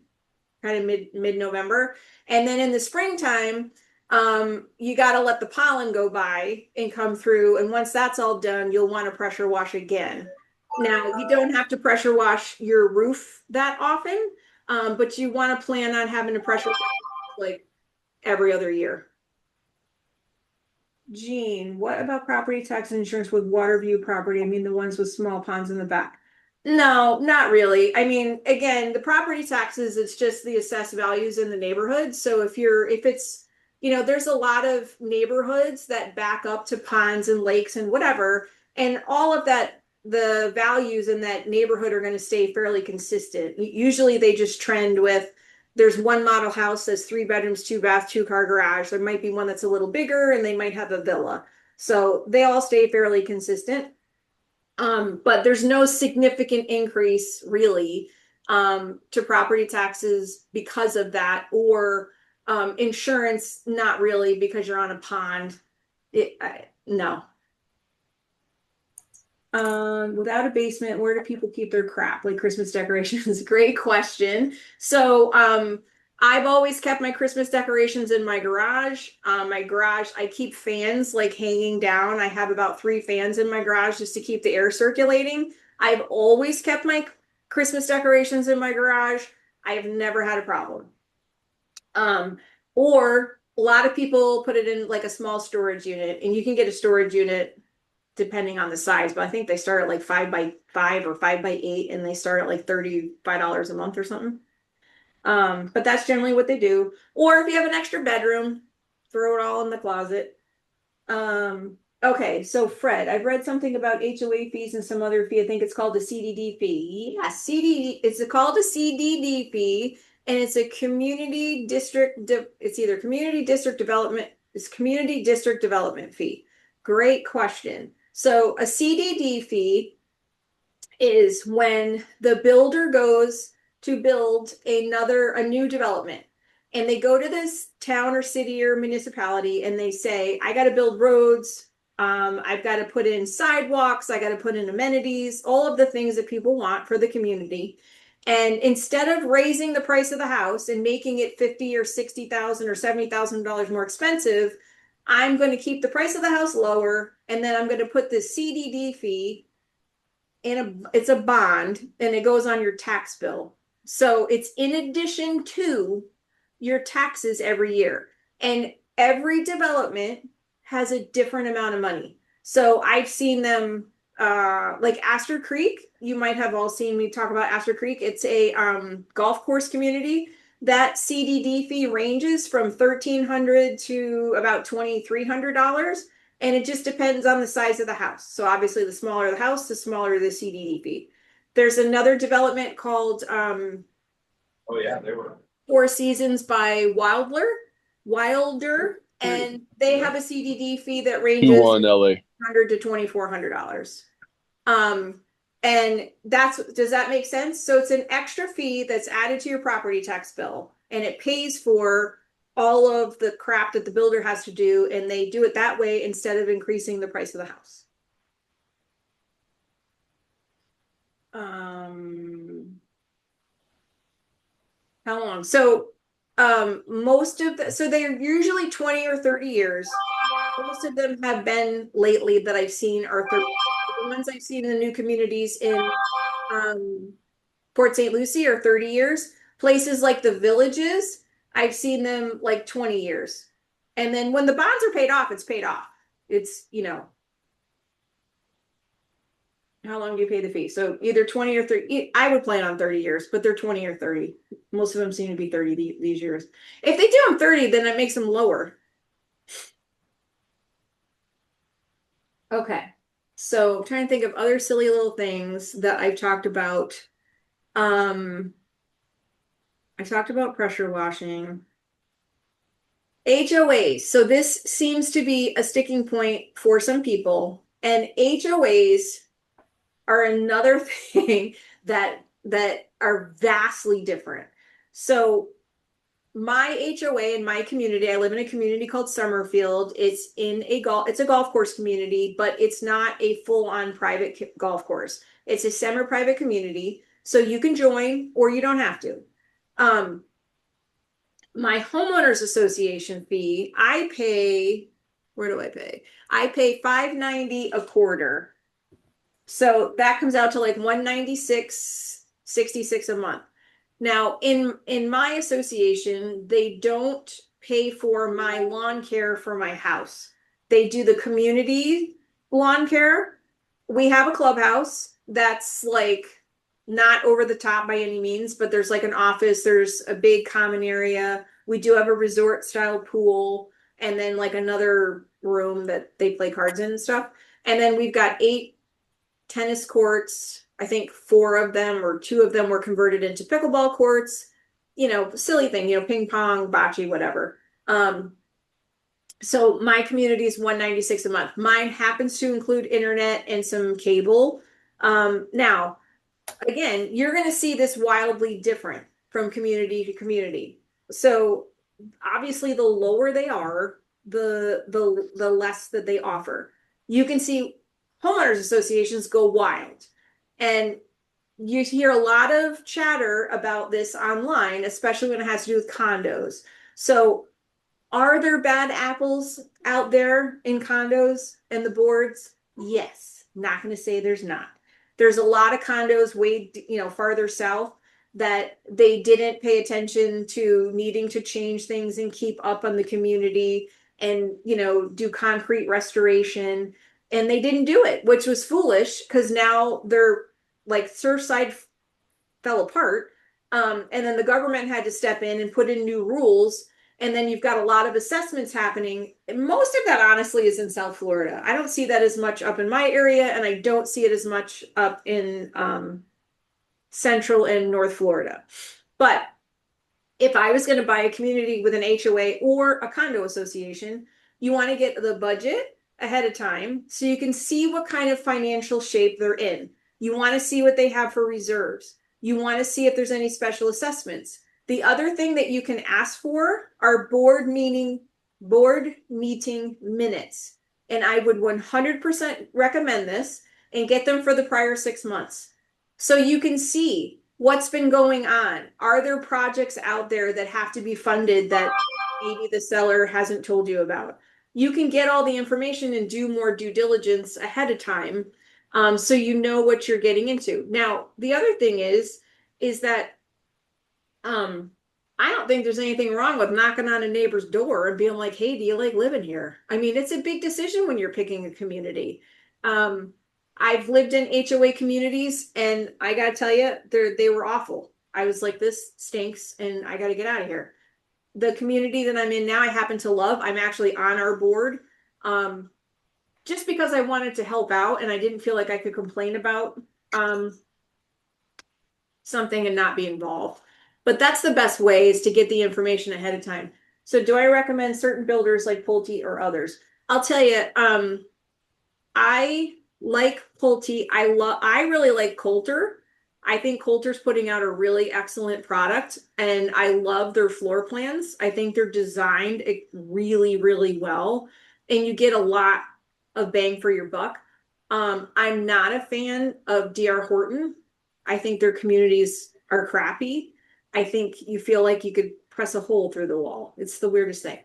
Speaker 1: Kind of mid-November. And then in the springtime, you got to let the pollen go by and come through. And once that's all done, you'll want to pressure wash again. Now, you don't have to pressure wash your roof that often, but you want to plan on having to pressure wash like every other year. Jean, what about property tax insurance with water view property? I mean, the ones with small ponds in the back. No, not really. I mean, again, the property taxes, it's just the assessed values in the neighborhood. So if it's, there's a lot of neighborhoods that back up to ponds and lakes and whatever, and all of that, the values in that neighborhood are going to stay fairly consistent. Usually they just trend with, there's one model house that's 3 bedrooms, 2 bath, 2-car garage. There might be one that's a little bigger and they might have a villa. So they all stay fairly consistent. But there's no significant increase really to property taxes because of that, or insurance, not really, because you're on a pond. No. Without a basement, where do people keep their crap, like Christmas decorations? Great question. So I've always kept my Christmas decorations in my garage. I keep fans like hanging down. I have about 3 fans in my garage just to keep the air circulating. I've always kept my Christmas decorations in my garage. I have never had a problem. Or a lot of people put it in like a small storage unit, and you can get a storage unit depending on the size, but I think they start at like 5x5 or 5x8, and they start at like $35 a month or something. But that's generally what they do. Or if you have an extra bedroom, throw it all in the closet. Okay, so Fred, I've read something about HOA fees and some other fee. I think it's called a CDD fee. Yeah, CDD. It's called a CDD fee, and it's a community district. It's either community district development. It's community district development fee. Great question. So a CDD fee is when the builder goes to build a new development, and they go to this town or city or municipality and they say, I got to build roads, I've got to put in sidewalks. I got to put in amenities, all of the things that people want for the community. And instead of raising the price of the house and making it 50 or 60,000 or $70,000 more expensive, I'm going to keep the price of the house lower, and then I'm going to put this CDD fee it's a bond, and it goes on your tax bill. So it's in addition to your taxes every year. And every development has a different amount of money. So I've seen them like Astor Creek. You might have all seen me talk about Astor Creek. It's a golf course community. That CDD fee ranges from $1,300 to about $2,300. And it just depends on the size of the house. So obviously the smaller the house, the smaller the CDD fee. There's another development called
Speaker 6: Oh yeah, they were.
Speaker 1: Four Seasons by Wilder, and they have a CDD fee that ranges
Speaker 7: Q1 LA.
Speaker 1: $100 to $2,400. And does that make sense? So it's an extra fee that's added to your property tax bill, and it pays for all of the crap that the builder has to do, and they do it that way instead of increasing the price of the house. How long? So so they're usually 20 or 30 years. Most of them have been lately that I've seen are 30. The ones I've seen in the new communities in Port St. Lucie are 30 years. Places like the Villages, I've seen them like 20 years. And then when the bonds are paid off, it's paid off. It's, how long do you pay the fee? So either 20 or 30. I would plan on 30 years, but they're 20 or 30. Most of them seem to be 30 these years. If they do them 30, then it makes them lower. Okay. So I'm trying to think of other silly little things that I've talked about. I talked about pressure washing. HOAs. So this seems to be a sticking point for some people. And HOAs are another thing that are vastly different. So my HOA in my community, I live in a community called Summerfield. It's a golf course community, but it's not a full-on private golf course. It's a semi-private community, so you can join or you don't have to. My homeowners association fee, I pay, where do I pay? I pay $5.90 a quarter. So that comes out to like $196.66 a month. Now, in my association, they don't pay for my lawn care for my house. They do the community lawn care. We have a clubhouse that's like not over the top by any means, but there's like an office, there's a big common area. We do have a resort style pool, and then like another room that they play cards in and stuff. And then we've got 8 tennis courts. I think 4 of them or 2 of them were converted into pickleball courts, silly thing, ping pong, bocce, whatever. So my community is $196 a month. Mine happens to include internet and some cable. Now, again, you're going to see this wildly different from community to community. So obviously the lower they are, the less that they offer. You can see homeowners associations go wild. And you hear a lot of chatter about this online, especially when it has to do with condos. So are there bad apples out there in condos and the boards? Yes. Not going to say there's not. There's a lot of condos way, farther south that they didn't pay attention to needing to change things and keep up on the community and, do concrete restoration. And they didn't do it, which was foolish because now they're like Surfside fell apart. And then the government had to step in and put in new rules. And then you've got a lot of assessments happening. And most of that honestly is in South Florida. I don't see that as much up in my area, and I don't see it as much up in Central and North Florida. But if I was going to buy a community with an HOA or a condo association, you want to get the budget ahead of time so you can see what kind of financial shape they're in. You want to see what they have for reserves. You want to see if there's any special assessments. The other thing that you can ask for are board meeting minutes. And I would 100% recommend this and get them for the prior 6 months. So you can see what's been going on. Are there projects out there that have to be funded that maybe the seller hasn't told you about? You can get all the information and do more due diligence ahead of time, so you know what you're getting into. Now, the other thing is that I don't think there's anything wrong with knocking on a neighbor's door and being like, hey, do you like living here? I mean, it's a big decision when you're picking a community. I've lived in HOA communities, and I gotta tell you, they were awful. I was like, this stinks, and I gotta get out of here. The community that I'm in now, I happen to love. I'm actually on our board, just because I wanted to help out, and I didn't feel like I could complain about something and not be involved. But that's the best way, is to get the information ahead of time. So do I recommend certain builders like Pulte or others? I'll tell you, I like Pulte. I really like Coulter. I think Coulter's putting out a really excellent product, and I love their floor plans. I think they're designed really, really well, and you get a lot of bang for your buck. I'm not a fan of DR Horton. I think their communities are crappy. I think you feel like you could press a hole through the wall. It's the weirdest thing.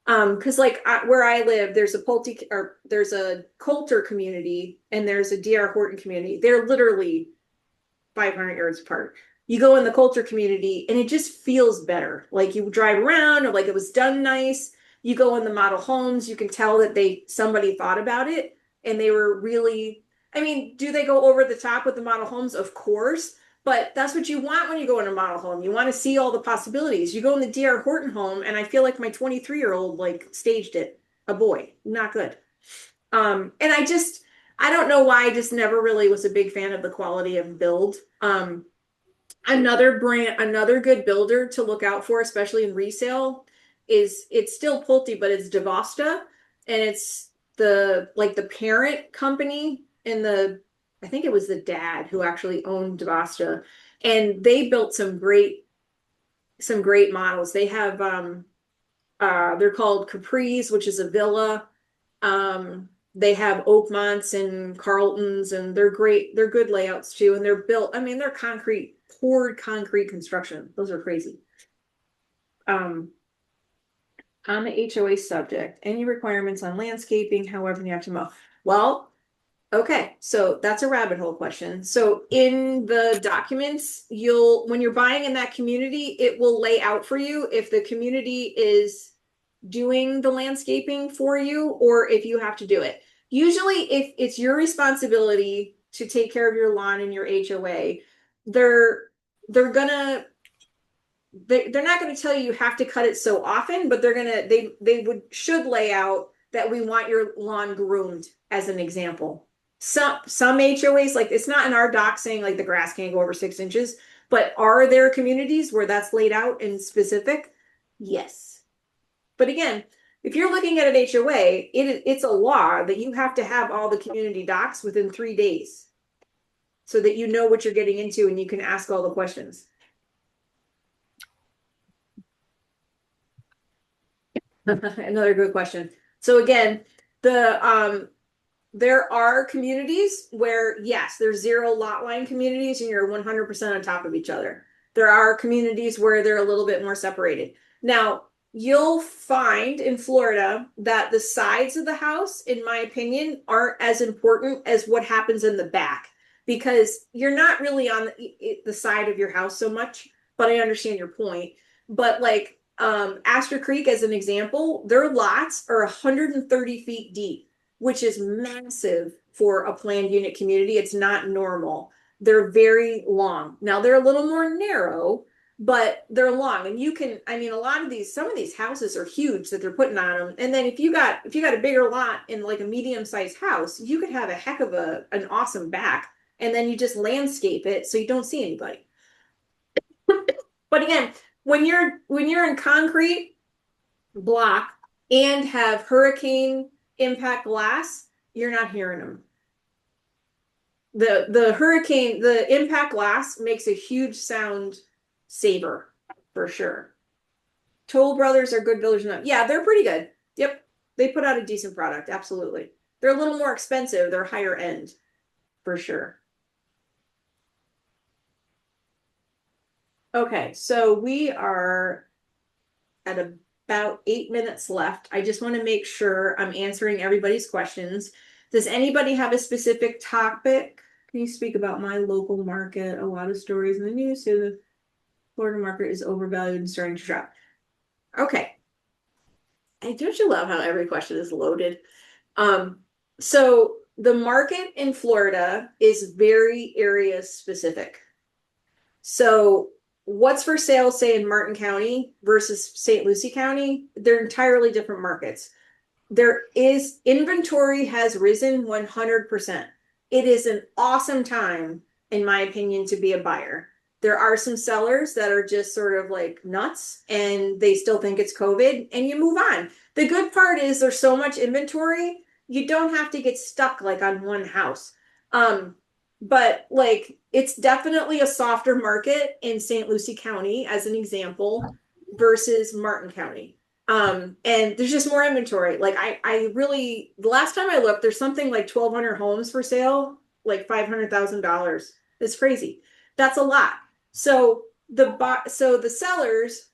Speaker 1: Because like where I live, there's a Pulte, or there's a Coulter community, and there's a DR Horton community. They're literally 500 yards apart. You go in the Coulter community, and it just feels better. Like you drive around, or like it was done nice. You go in the model homes, you can tell that somebody thought about it, and they were really. I mean, do they go over the top with the model homes? Of course. But that's what you want when you go in a model home. You want to see all the possibilities. You go in the DR Horton home, and I feel like my 23-year-old like staged it. A boy, not good. And I don't know why. I just never really was a big fan of the quality of build. Another good builder to look out for, especially in resale, it's still Pulte, but it's Devasta, and it's the parent company in I think it was the dad who actually owned Devasta, and they built some great models. They have they're called Capris, which is a villa. They have Oakmonts and Carltons, and they're great. They're good layouts too, and they're built. I mean, they're poured concrete construction. Those are crazy. On the HOA subject, any requirements on landscaping, however you have to mow? Well, okay, so that's a rabbit hole question. So in the documents, when you're buying in that community, it will lay out for you if the community is doing the landscaping for you, or if you have to do it. Usually, if it's your responsibility to take care of your lawn and your HOA, they're not going to tell you have to cut it so often, but they should lay out that we want your lawn groomed, as an example. Some HOAs, like, it's not in our doc saying like the grass can't go over 6 inches, but are there communities where that's laid out in specific? Yes. But again, if you're looking at an HOA, it's a law that you have to have all the community docs within 3 days, so that you know what you're getting into and you can ask all the questions. Another good question. So again, there are communities where, yes, there's 0 lot line communities and you're 100% on top of each other. There are communities where they're a little bit more separated. Now, you'll find in Florida that the sides of the house, in my opinion, aren't as important as what happens in the back, because you're not really on the side of your house so much, but I understand your point. But like Astor Creek, as an example, their lots are 130 feet deep, which is massive for a planned unit community. It's not normal. They're very long. Now they're a little more narrow, but they're long. And some of these houses are huge that they're putting on them. And then if you got a bigger lot in like a medium-sized house, you could have a heck of an awesome back. And then you just landscape it so you don't see anybody. But again, when you're in concrete block and have hurricane impact glass, you're not hearing them. The impact glass makes a huge sound saver for sure. Toll Brothers are good builders. Yeah, they're pretty good. Yep, they put out a decent product. Absolutely. They're a little more expensive. They're higher end for sure. Okay, so we are at about 8 minutes left. I just want to make sure I'm answering everybody's questions. Does anybody have a specific topic? Can you speak about my local market? A lot of stories in the news say the Florida market is overvalued and starting to drop. Okay. And don't you love how every question is loaded? So the market in Florida is very area specific. So what's for sale, say in Martin County versus St. Lucie County, they're entirely different markets. There is inventory has risen 100%. It is an awesome time, in my opinion, to be a buyer. There are some sellers that are just sort of like nuts and they still think it's COVID and you move on. The good part is there's so much inventory, you don't have to get stuck like on one house. But like it's definitely a softer market in St. Lucie County as an example versus Martin County. And there's just more inventory. Like I really, the last time I looked, there's something like 1,200 homes for sale, like $500,000. It's crazy. That's a lot. So the sellers,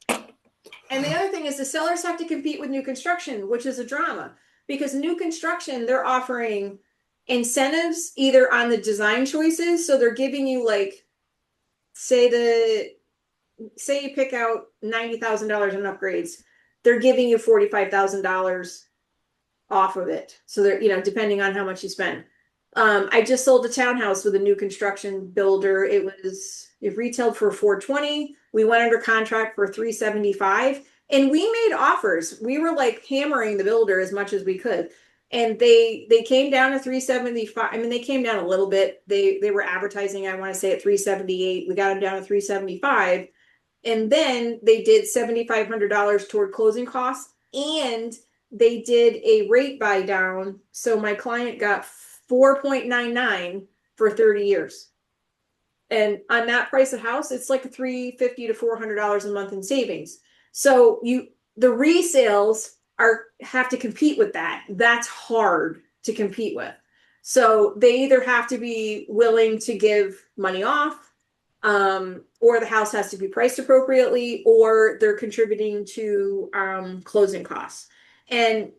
Speaker 1: and the other thing is the sellers have to compete with new construction, which is a drama because new construction, they're offering incentives either on the design choices. So they're giving you like, say you pick out $90,000 in upgrades, they're giving you $45,000 off of it. So they're, depending on how much you spend. I just sold a townhouse with a new construction builder. It retailed for $420. We went under contract for $375 and we made offers. We were like hammering the builder as much as we could. And they came down to $375. I mean, they came down a little bit. They were advertising, I want to say at $378. We got them down to $375. And then they did $7,500 toward closing costs. And they did a rate buy down. So my client got 4.99 for 30 years. And on that price of house, it's like $350 to $400 a month in savings. So the resales have to compete with that. That's hard to compete with. So they either have to be willing to give money off, or the house has to be priced appropriately, or they're contributing to closing costs. And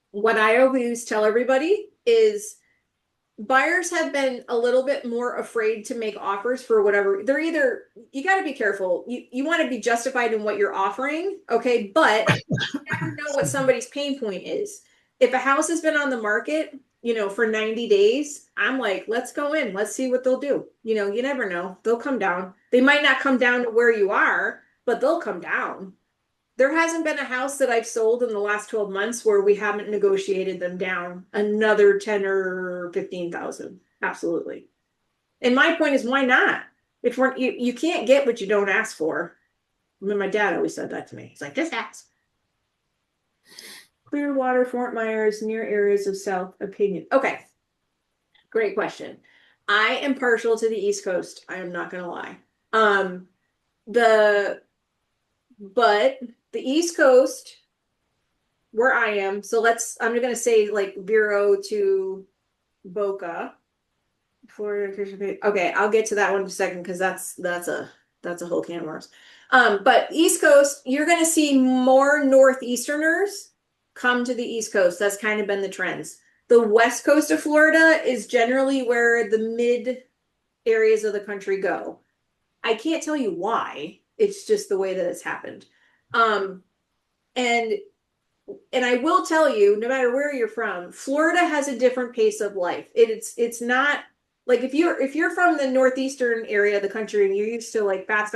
Speaker 1: what I always tell everybody is buyers have been a little bit more afraid to make offers for whatever. You got to be careful. You want to be justified in what you're offering. Okay. But you never know what somebody's pain point is. If a house has been on the market, for 90 days, I'm like, let's go in, let's see what they'll do. You never know. They'll come down. They might not come down to where you are, but they'll come down. There hasn't been a house that I've sold in the last 12 months where we haven't negotiated them down another 10 or 15,000. Absolutely. And my point is, why not? If you can't get what you don't ask for. I mean, my dad always said that to me. He's like, just ask. Clearwater, Fort Myers, near areas of South opinion. Okay. Great question. I am partial to the East Coast. I am not going to lie. But the East Coast, where I am, so I'm going to say like Vero to Boca, Florida. Okay, I'll get to that one in a second because that's a whole can of worms. But East Coast, you're going to see more Northeasterners come to the East Coast. That's kind of been the trends. The West Coast of Florida is generally where the mid areas of the country go. I can't tell you why. It's just the way that it's happened. And I will tell you, no matter where you're from, Florida has a different pace of life. It's not like if you're from the northeastern area of the country and you're used to like fast,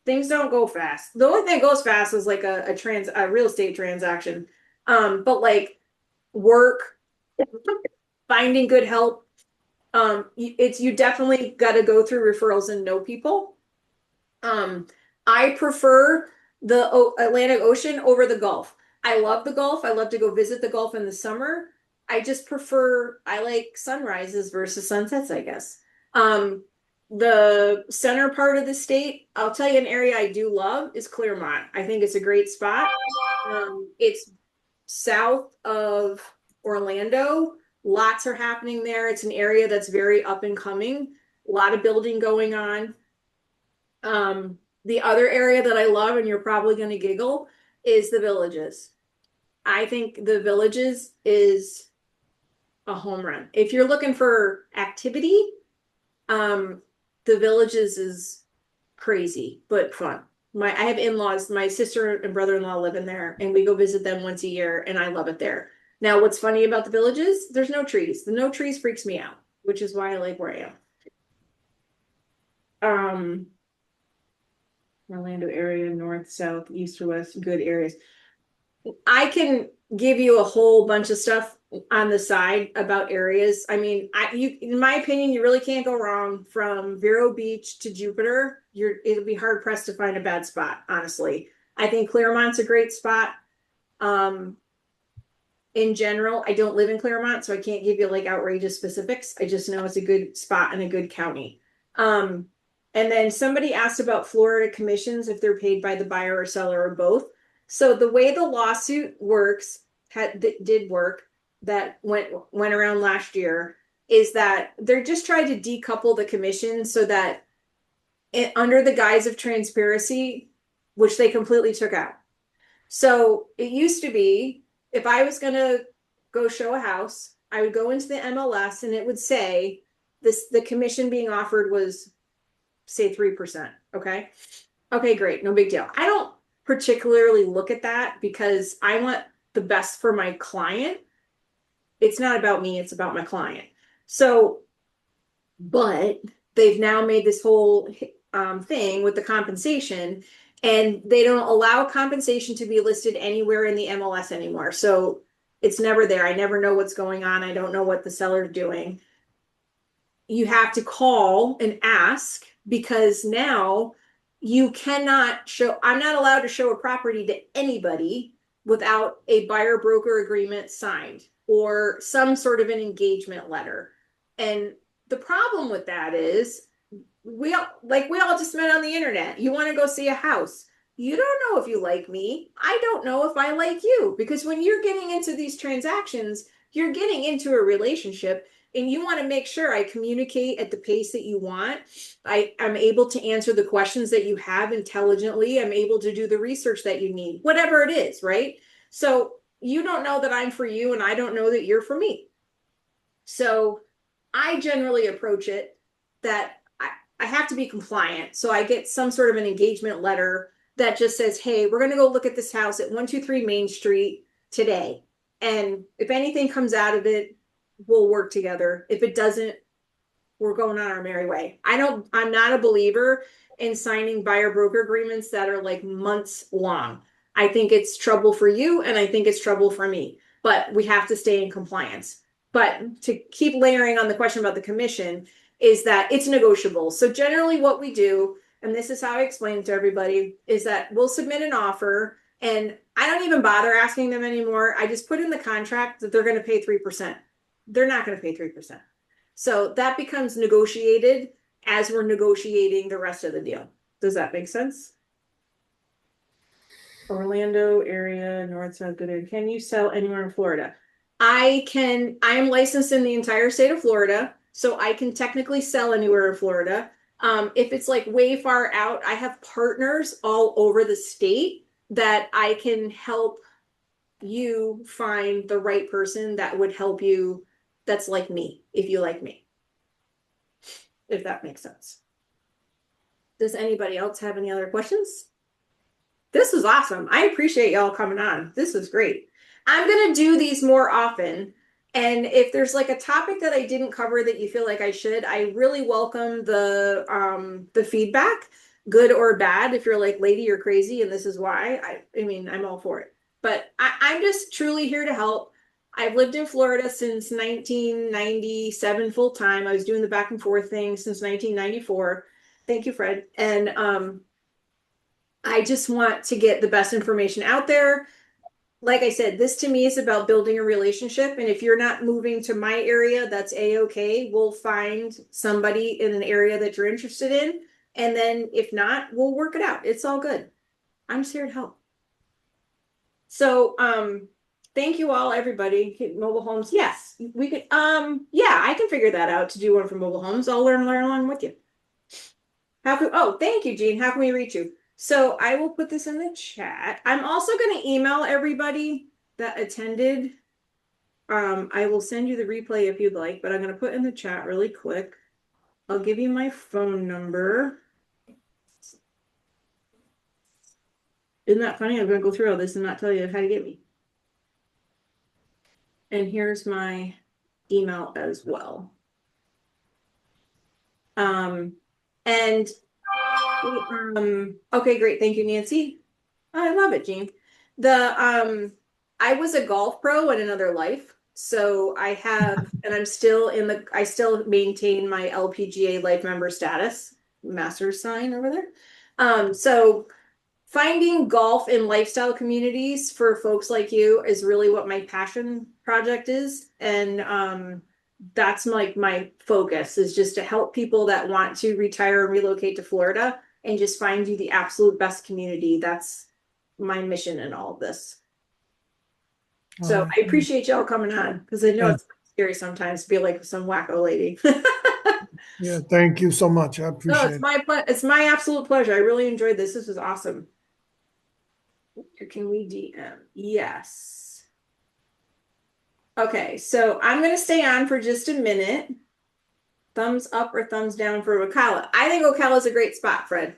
Speaker 1: things don't go fast. The only thing that goes fast is like a real estate transaction. But like work, finding good help, you definitely got to go through referrals and know people. I prefer the Atlantic Ocean over the Gulf. I love the Gulf. I love to go visit the Gulf in the summer. I like sunrises versus sunsets, I guess. the center part of the state, I'll tell you an area I do love is Claremont. I think it's a great spot. It's south of Orlando. Lots are happening there. It's an area that's very up and coming. A lot of building going on. The other area that I love, and you're probably going to giggle, is the Villages. I think the Villages is a home run. If you're looking for activity, the Villages is crazy but fun. I have in-laws, my sister and brother-in-law live in there, and we go visit them once a year, and I love it there. Now, what's funny about the Villages? There's no trees. The no trees freaks me out, which is why I like where I am. Orlando area, north, south, east, or west, good areas. I can give you a whole bunch of stuff on the side about areas. I mean, in my opinion, you really can't go wrong from Vero Beach to Jupiter. It'll be hard pressed to find a bad spot, honestly. I think Claremont's a great spot. In general, I don't live in Claremont, so I can't give you like outrageous specifics. I just know it's a good spot and a good county. And then somebody asked about Florida commissions, if they're paid by the buyer or seller or both. So the way the lawsuit works, did work, that went around last year, is that they're just trying to decouple the commission so that under the guise of transparency, which they completely took out. So it used to be, if I was going to go show a house, I would go into the MLS and it would say the commission being offered was, say, 3%. Okay. Okay, great. No big deal. I don't particularly look at that because I want the best for my client. It's not about me, it's about my client. So, but they've now made this whole thing with the compensation, and they don't allow compensation to be listed anywhere in the MLS anymore. So it's never there. I never know what's going on. I don't know what the seller's doing. You have to call and ask, because now you cannot show, I'm not allowed to show a property to anybody without a buyer broker agreement signed or some sort of an engagement letter. And the problem with that is we all just met on the internet. You want to go see a house. You don't know if you like me. I don't know if I like you, because when you're getting into these transactions, you're getting into a relationship. And you want to make sure I communicate at the pace that you want. I'm able to answer the questions that you have intelligently. I'm able to do the research that you need, whatever it is, right? So you don't know that I'm for you, and I don't know that you're for me. So I generally approach it that I have to be compliant. So I get some sort of an engagement letter that just says, hey, we're going to go look at this house at 123 Main Street today. And if anything comes out of it, we'll work together. If it doesn't, we're going on our merry way. I'm not a believer in signing buyer broker agreements that are like months long. I think it's trouble for you, and I think it's trouble for me, but we have to stay in compliance. But to keep layering on the question about the commission, is that it's negotiable. So generally what we do, and this is how I explain it to everybody, is that we'll submit an offer, and I don't even bother asking them anymore. I just put in the contract that they're going to pay 3%. They're not going to pay 3%. So that becomes negotiated as we're negotiating the rest of the deal. Does that make sense? Orlando area, north, south, good area. Can you sell anywhere in Florida? I am licensed in the entire state of Florida, so I can technically sell anywhere in Florida. If it's like way far out, I have partners all over the state that I can help you find the right person that would help you, that's like me, if you like me. If that makes sense. Does anybody else have any other questions? This was awesome. I appreciate y'all coming on. This was great. I'm going to do these more often. And if there's like a topic that I didn't cover that you feel like I should, I really welcome the feedback, good or bad. If you're like, lady, you're crazy and this is why, I mean, I'm all for it. But I'm just truly here to help. I've lived in Florida since 1997 full time. I was doing the back and forth thing since 1994. Thank you, Fred. And I just want to get the best information out there. like I said, this to me is about building a relationship. And if you're not moving to my area, that's a-okay. We'll find somebody in an area that you're interested in. And then if not, we'll work it out. It's all good. I'm just here to help. So, thank you all, everybody. Mobile homes. Yes, we could, yeah, I can figure that out to do one for mobile homes. I'll learn along with you. Oh, thank you, Jean. How can we reach you? So I will put this in the chat. I'm also going to email everybody that attended. I will send you the replay if you'd like, but I'm going to put in the chat really quick. I'll give you my phone number. Isn't that funny? I'm going to go through all this and not tell you how to get me. And here's my email as well. Okay, great. Thank you, Nancy. I love it, Jean. I was a golf pro in another life. So I have, and I still maintain my LPGA life member status, master's sign over there. So finding golf in lifestyle communities for folks like you is really what my passion project is. And that's like my focus is just to help people that want to retire and relocate to Florida and just find you the absolute best community. That's my mission in all of this. So I appreciate y'all coming on because I know it's scary sometimes to be like some wacko lady.
Speaker 2: Yeah, thank you so much. I appreciate it.
Speaker 1: It's my absolute pleasure. I really enjoyed this. This was awesome. Can we DM? Yes. Okay, so I'm going to stay on for just a minute. Thumbs up or thumbs down for Ocala? I think Ocala is a great spot, Fred.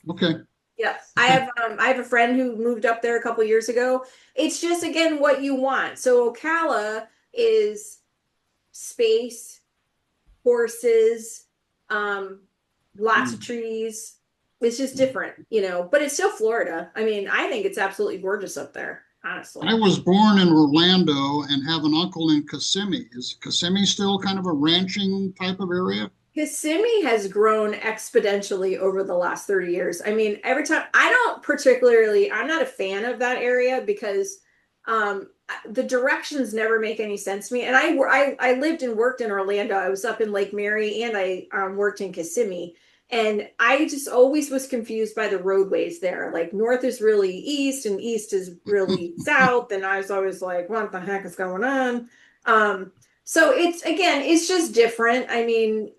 Speaker 4: Okay.
Speaker 1: Yeah, I have a friend who moved up there a couple years ago. It's just again what you want. So Ocala is space, horses, lots of trees. It's just different, you know, but it's still Florida. I mean, I think it's absolutely gorgeous up there, honestly.
Speaker 4: I was born in Orlando and have an uncle in Kissimmee. Is Kissimmee still kind of a ranching type of area?
Speaker 1: Kissimmee has grown exponentially over the last 30 years. I mean, every time I'm not a fan of that area because the directions never make any sense to me. And I lived and worked in Orlando. I was up in Lake Mary and I worked in Kissimmee. And I just always was confused by the roadways there. Like north is really east and east is really south. And I was always like, what the heck is going on? So it's just different. I mean,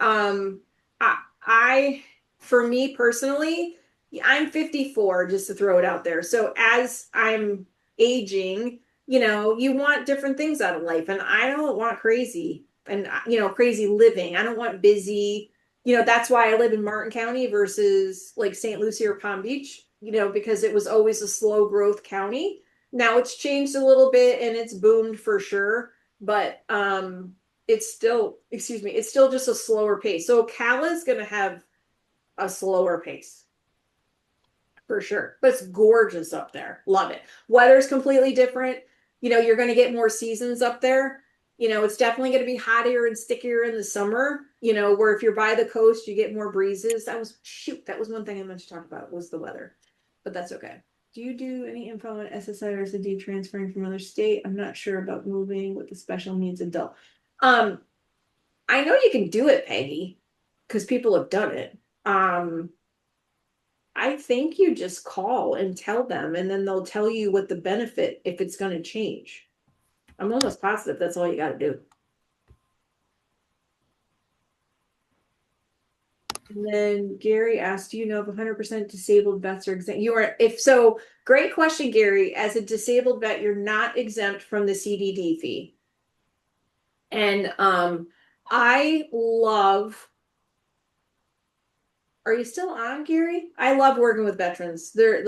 Speaker 1: for me personally, I'm 54, just to throw it out there. So as I'm aging, you know, you want different things out of life. And I don't want crazy and, you know, crazy living. I don't want busy. You know, that's why I live in Martin County versus like St. Lucie or Palm Beach, you know, because it was always a slow growth county. Now it's changed a little bit and it's boomed for sure, but it's still just a slower pace. So Ocala is going to have a slower pace for sure, but it's gorgeous up there. Love it. Weather's completely different. You know, you're going to get more seasons up there. You know, it's definitely going to be hotter and stickier in the summer, you know, where if you're by the coast, you get more breezes. That was one thing I meant to talk about was the weather, but that's okay. Do you do any info on SSI or SD transferring from another state? I'm not sure about moving with the special needs adult. I know you can do it, Peggy, because people have done it. I think you just call and tell them, and then they'll tell you what the benefit if it's going to change. I'm almost positive that's all you got to do. And then Gary asked, do you know if 100% disabled vets are exempt? Great question, Gary. As a disabled vet, you're not exempt from the CDD fee. And are you still on, Gary? I love working with veterans. I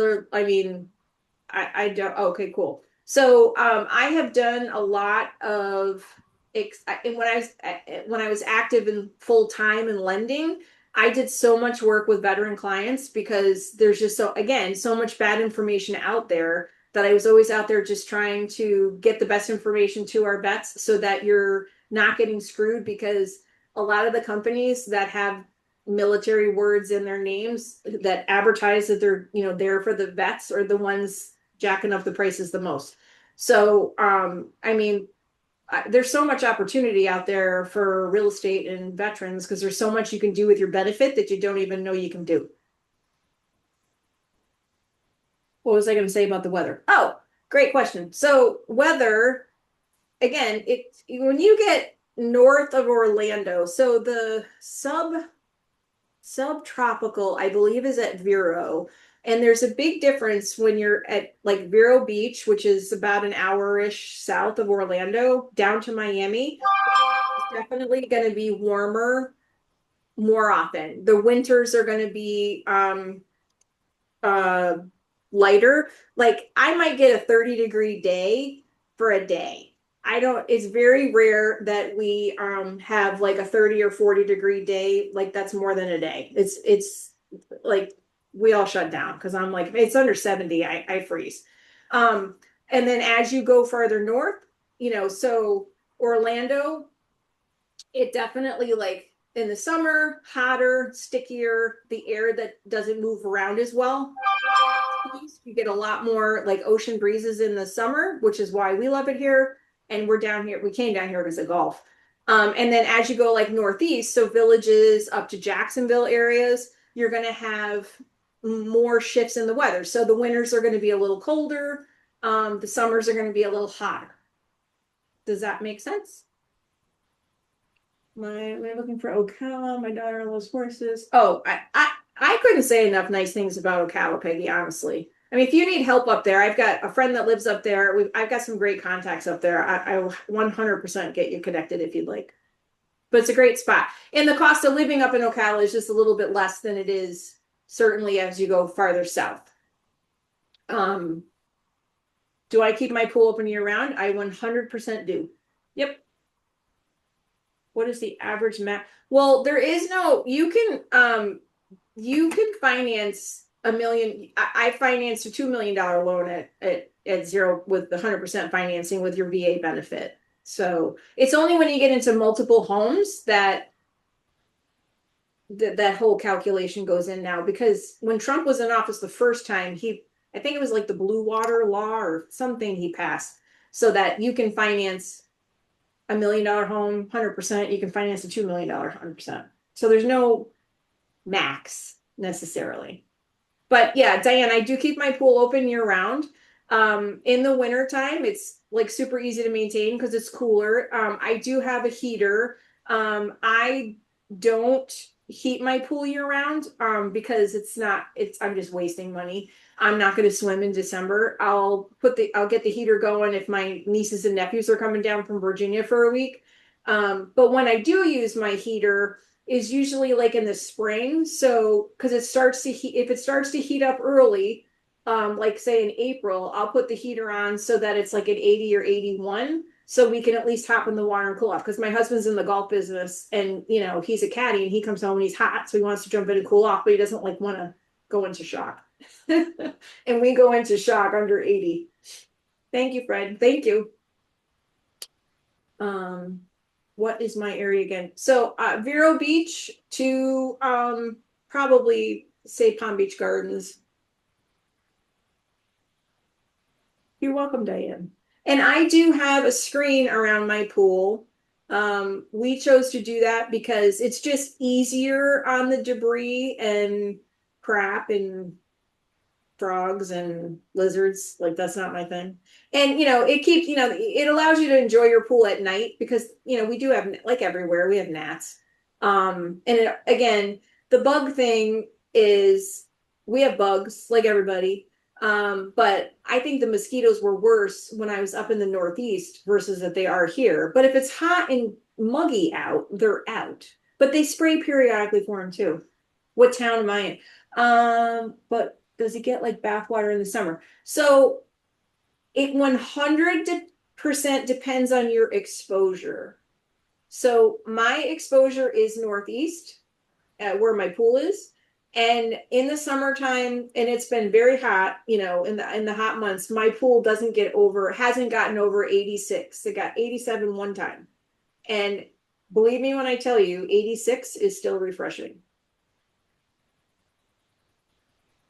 Speaker 1: don't, okay, cool. So I have done a lot of when I was active and full time in lending, I did so much work with veteran clients because there's just so much bad information out there that I was always out there just trying to get the best information to our vets so that you're not getting screwed, because a lot of the companies that have military words in their names that advertise that they're, you know, there for the vets are the ones jacking up the prices the most. So, I mean, there's so much opportunity out there for real estate and veterans because there's so much you can do with your benefit that you don't even know you can do. What was I going to say about the weather? Oh, great question. So weather, again, when you get north of Orlando, so the subtropical, I believe, is at Vero. And there's a big difference when you're at like Vero Beach, which is about an hour-ish south of Orlando, down to Miami. It's definitely going to be warmer more often. The winters are going to be lighter. Like I might get a 30-degree day for a day. It's very rare that we have like a 30 or 40-degree day. Like that's more than a day. It's like we all shut down because I'm like, it's under 70, I freeze. And then as you go farther north, so Orlando, it definitely like in the summer, hotter, stickier, the air that doesn't move around as well. You get a lot more like ocean breezes in the summer, which is why we love it here. And we're down here, we came down here because of golf. And then as you go like northeast, so villages up to Jacksonville areas, you're going to have more shifts in the weather. So the winters are going to be a little colder. The summers are going to be a little hotter. Does that make sense? We're looking for Ocala. My daughter loves horses. Oh, I couldn't say enough nice things about Ocala, Peggy, honestly. I mean, if you need help up there, I've got a friend that lives up there. I've got some great contacts up there. I 100% get you connected if you'd like. But it's a great spot. And the cost of living up in Ocala is just a little bit less than it is certainly as you go farther south. Do I keep my pool open year round? I 100% do. Yep. What is the average max? Well, there is no, you can finance $1 million. I financed a $2 million loan at zero with the 100% financing with your VA benefit. So it's only when you get into multiple homes that whole calculation goes in now, because when Trump was in office the first time, I think it was like the Blue Water Law or something he passed so that you can finance $1 million home 100%. You can finance a $2 million 100%. So there's no max necessarily. But yeah, Diane, I do keep my pool open year round. In the winter time, it's like super easy to maintain because it's cooler. I do have a heater. I don't heat my pool year round because I'm just wasting money. I'm not going to swim in December. I'll get the heater going if my nieces and nephews are coming down from Virginia for a week. But when I do use my heater is usually like in the spring. So, because if it starts to heat up early, like say in April, I'll put the heater on so that it's like at 80 or 81. So we can at least hop in the water and cool off. Because my husband's in the golf business and, he's a caddy and he comes home and he's hot. So he wants to jump in and cool off, but he doesn't like want to go into shock. And we go into shock under 80. Thank you, Fred. Thank you. What is my area again? So Vero Beach to probably say Palm Beach Gardens. You're welcome, Diane. And I do have a screen around my pool. We chose to do that because it's just easier on the debris and crap and frogs and lizards. Like that's not my thing. And it keeps, it allows you to enjoy your pool at night because we do have, like everywhere, we have gnats. And again, the bug thing is we have bugs like everybody. But I think the mosquitoes were worse when I was up in the Northeast versus that they are here. But if it's hot and muggy out, they're out. But they spray periodically for them too. What town am I in? But does it get like bathwater in the summer? So it 100% depends on your exposure. So my exposure is Northeast, where my pool is. And in the summertime, and it's been very hot, in the hot months, my pool hasn't gotten over 86. It got 87 one time. And believe me when I tell you, 86 is still refreshing.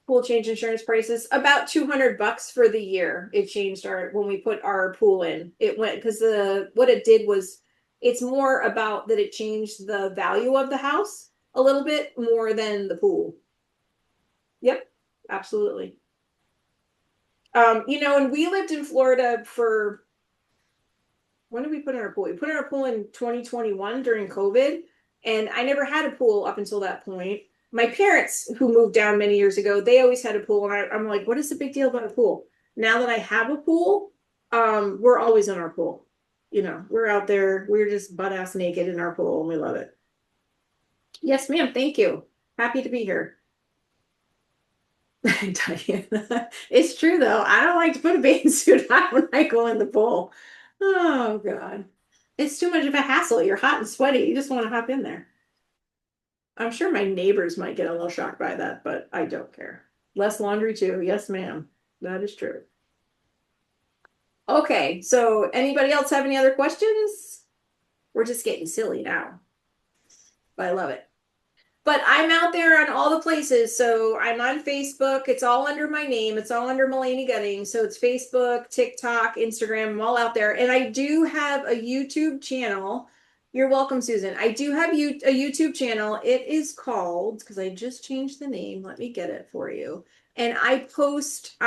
Speaker 1: pool change insurance prices, about $200 for the year. It changed when we put our pool in. It went because what it did was it's more about that it changed the value of the house a little bit more than the pool. Yep, absolutely. And we lived in Florida for, when did we put in our pool? We put in our pool in 2021 during COVID, and I never had a pool up until that point. My parents, who moved down many years ago, they always had a pool, and I'm like, what is the big deal about a pool? Now that I have a pool, we're always in our pool. We're out there, we're just butt ass naked in our pool, and we love it. Yes, ma'am. Thank you. Happy to be here. Diana. It's true though. I don't like to put a bathing suit on when I go in the pool. Oh God. It's too much of a hassle. You're hot and sweaty. You just want to hop in there. I'm sure my neighbors might get a little shocked by that, but I don't care. Less laundry too. Yes, ma'am. That is true. Okay, so anybody else have any other questions? We're just getting silly now. But I love it. But I'm out there on all the places. So I'm on Facebook. It's all under my name. It's all under Melainey Gunning. So it's Facebook, TikTok, Instagram. I'm all out there. And I do have a YouTube channel. You're welcome, Susan. I do have a YouTube channel. It is called, because I just changed the name. Let me get it for you. And I post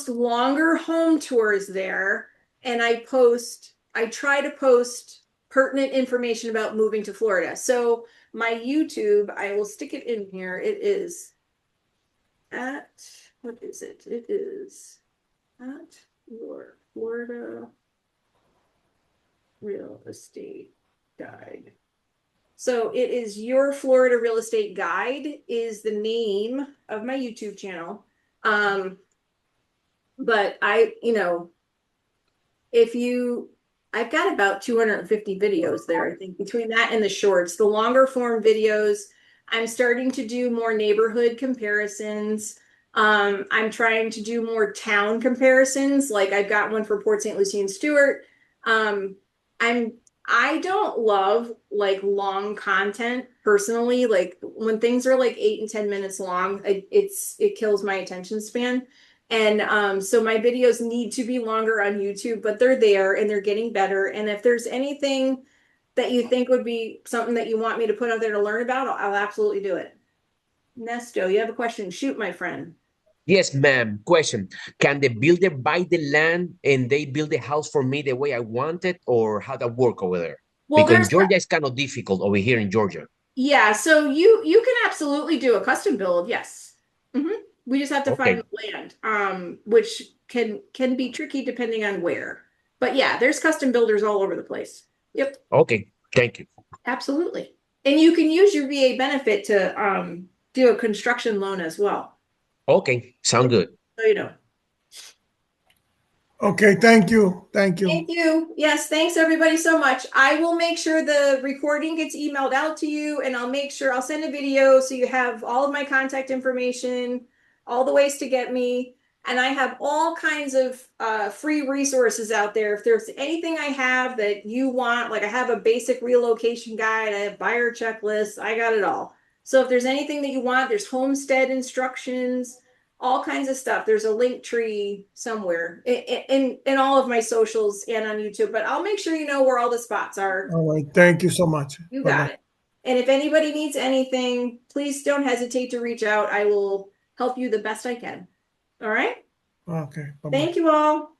Speaker 1: longer home tours there. And I try to post pertinent information about moving to Florida. So my YouTube, I will stick it in here. It is at, what is it? It is at your Florida Real Estate Guide. So it is Your Florida Real Estate Guide is the name of my YouTube channel. But I've got about 250 videos there, I think, between that and the shorts. The longer form videos, I'm starting to do more neighborhood comparisons. I'm trying to do more town comparisons. Like I've got one for Port St. Lucie and Stewart. I don't love like long content personally. Like when things are like 8 and 10 minutes long, it kills my attention span. And so my videos need to be longer on YouTube, but they're there and they're getting better. And if there's anything that you think would be something that you want me to put out there to learn about, I'll absolutely do it. Nesto, you have a question? Shoot, my friend.
Speaker 5: Yes, ma'am. Question. Can the builder buy the land and they build the house for me the way I want it, or how that work over there?
Speaker 1: Well,
Speaker 5: because in Georgia, it's kind of difficult over here in Georgia.
Speaker 1: Yeah, so you can absolutely do a custom build, yes. We just have to find the land, which can be tricky depending on where. But yeah, there's custom builders all over the place. Yep.
Speaker 5: Okay, thank you.
Speaker 1: Absolutely. And you can use your VA benefit to do a construction loan as well.
Speaker 5: Okay, sound good.
Speaker 1: So you know.
Speaker 2: Okay, thank you. Thank you.
Speaker 1: Thank you. Yes, thanks everybody so much. I will make sure the recording gets emailed out to you, and I'll send a video so you have all of my contact information, all the ways to get me. And I have all kinds of free resources out there. If there's anything I have that you want, like I have a basic relocation guide, I have buyer checklists, I got it all. So if there's anything that you want, there's homestead instructions, all kinds of stuff. There's a link tree somewhere in all of my socials and on YouTube, but I'll make sure you know where all the spots are.
Speaker 2: All right. Thank you so much.
Speaker 1: You got it. And if anybody needs anything, please don't hesitate to reach out. I will help you the best I can. All right.
Speaker 2: Okay. Bye-bye.
Speaker 1: Thank you all.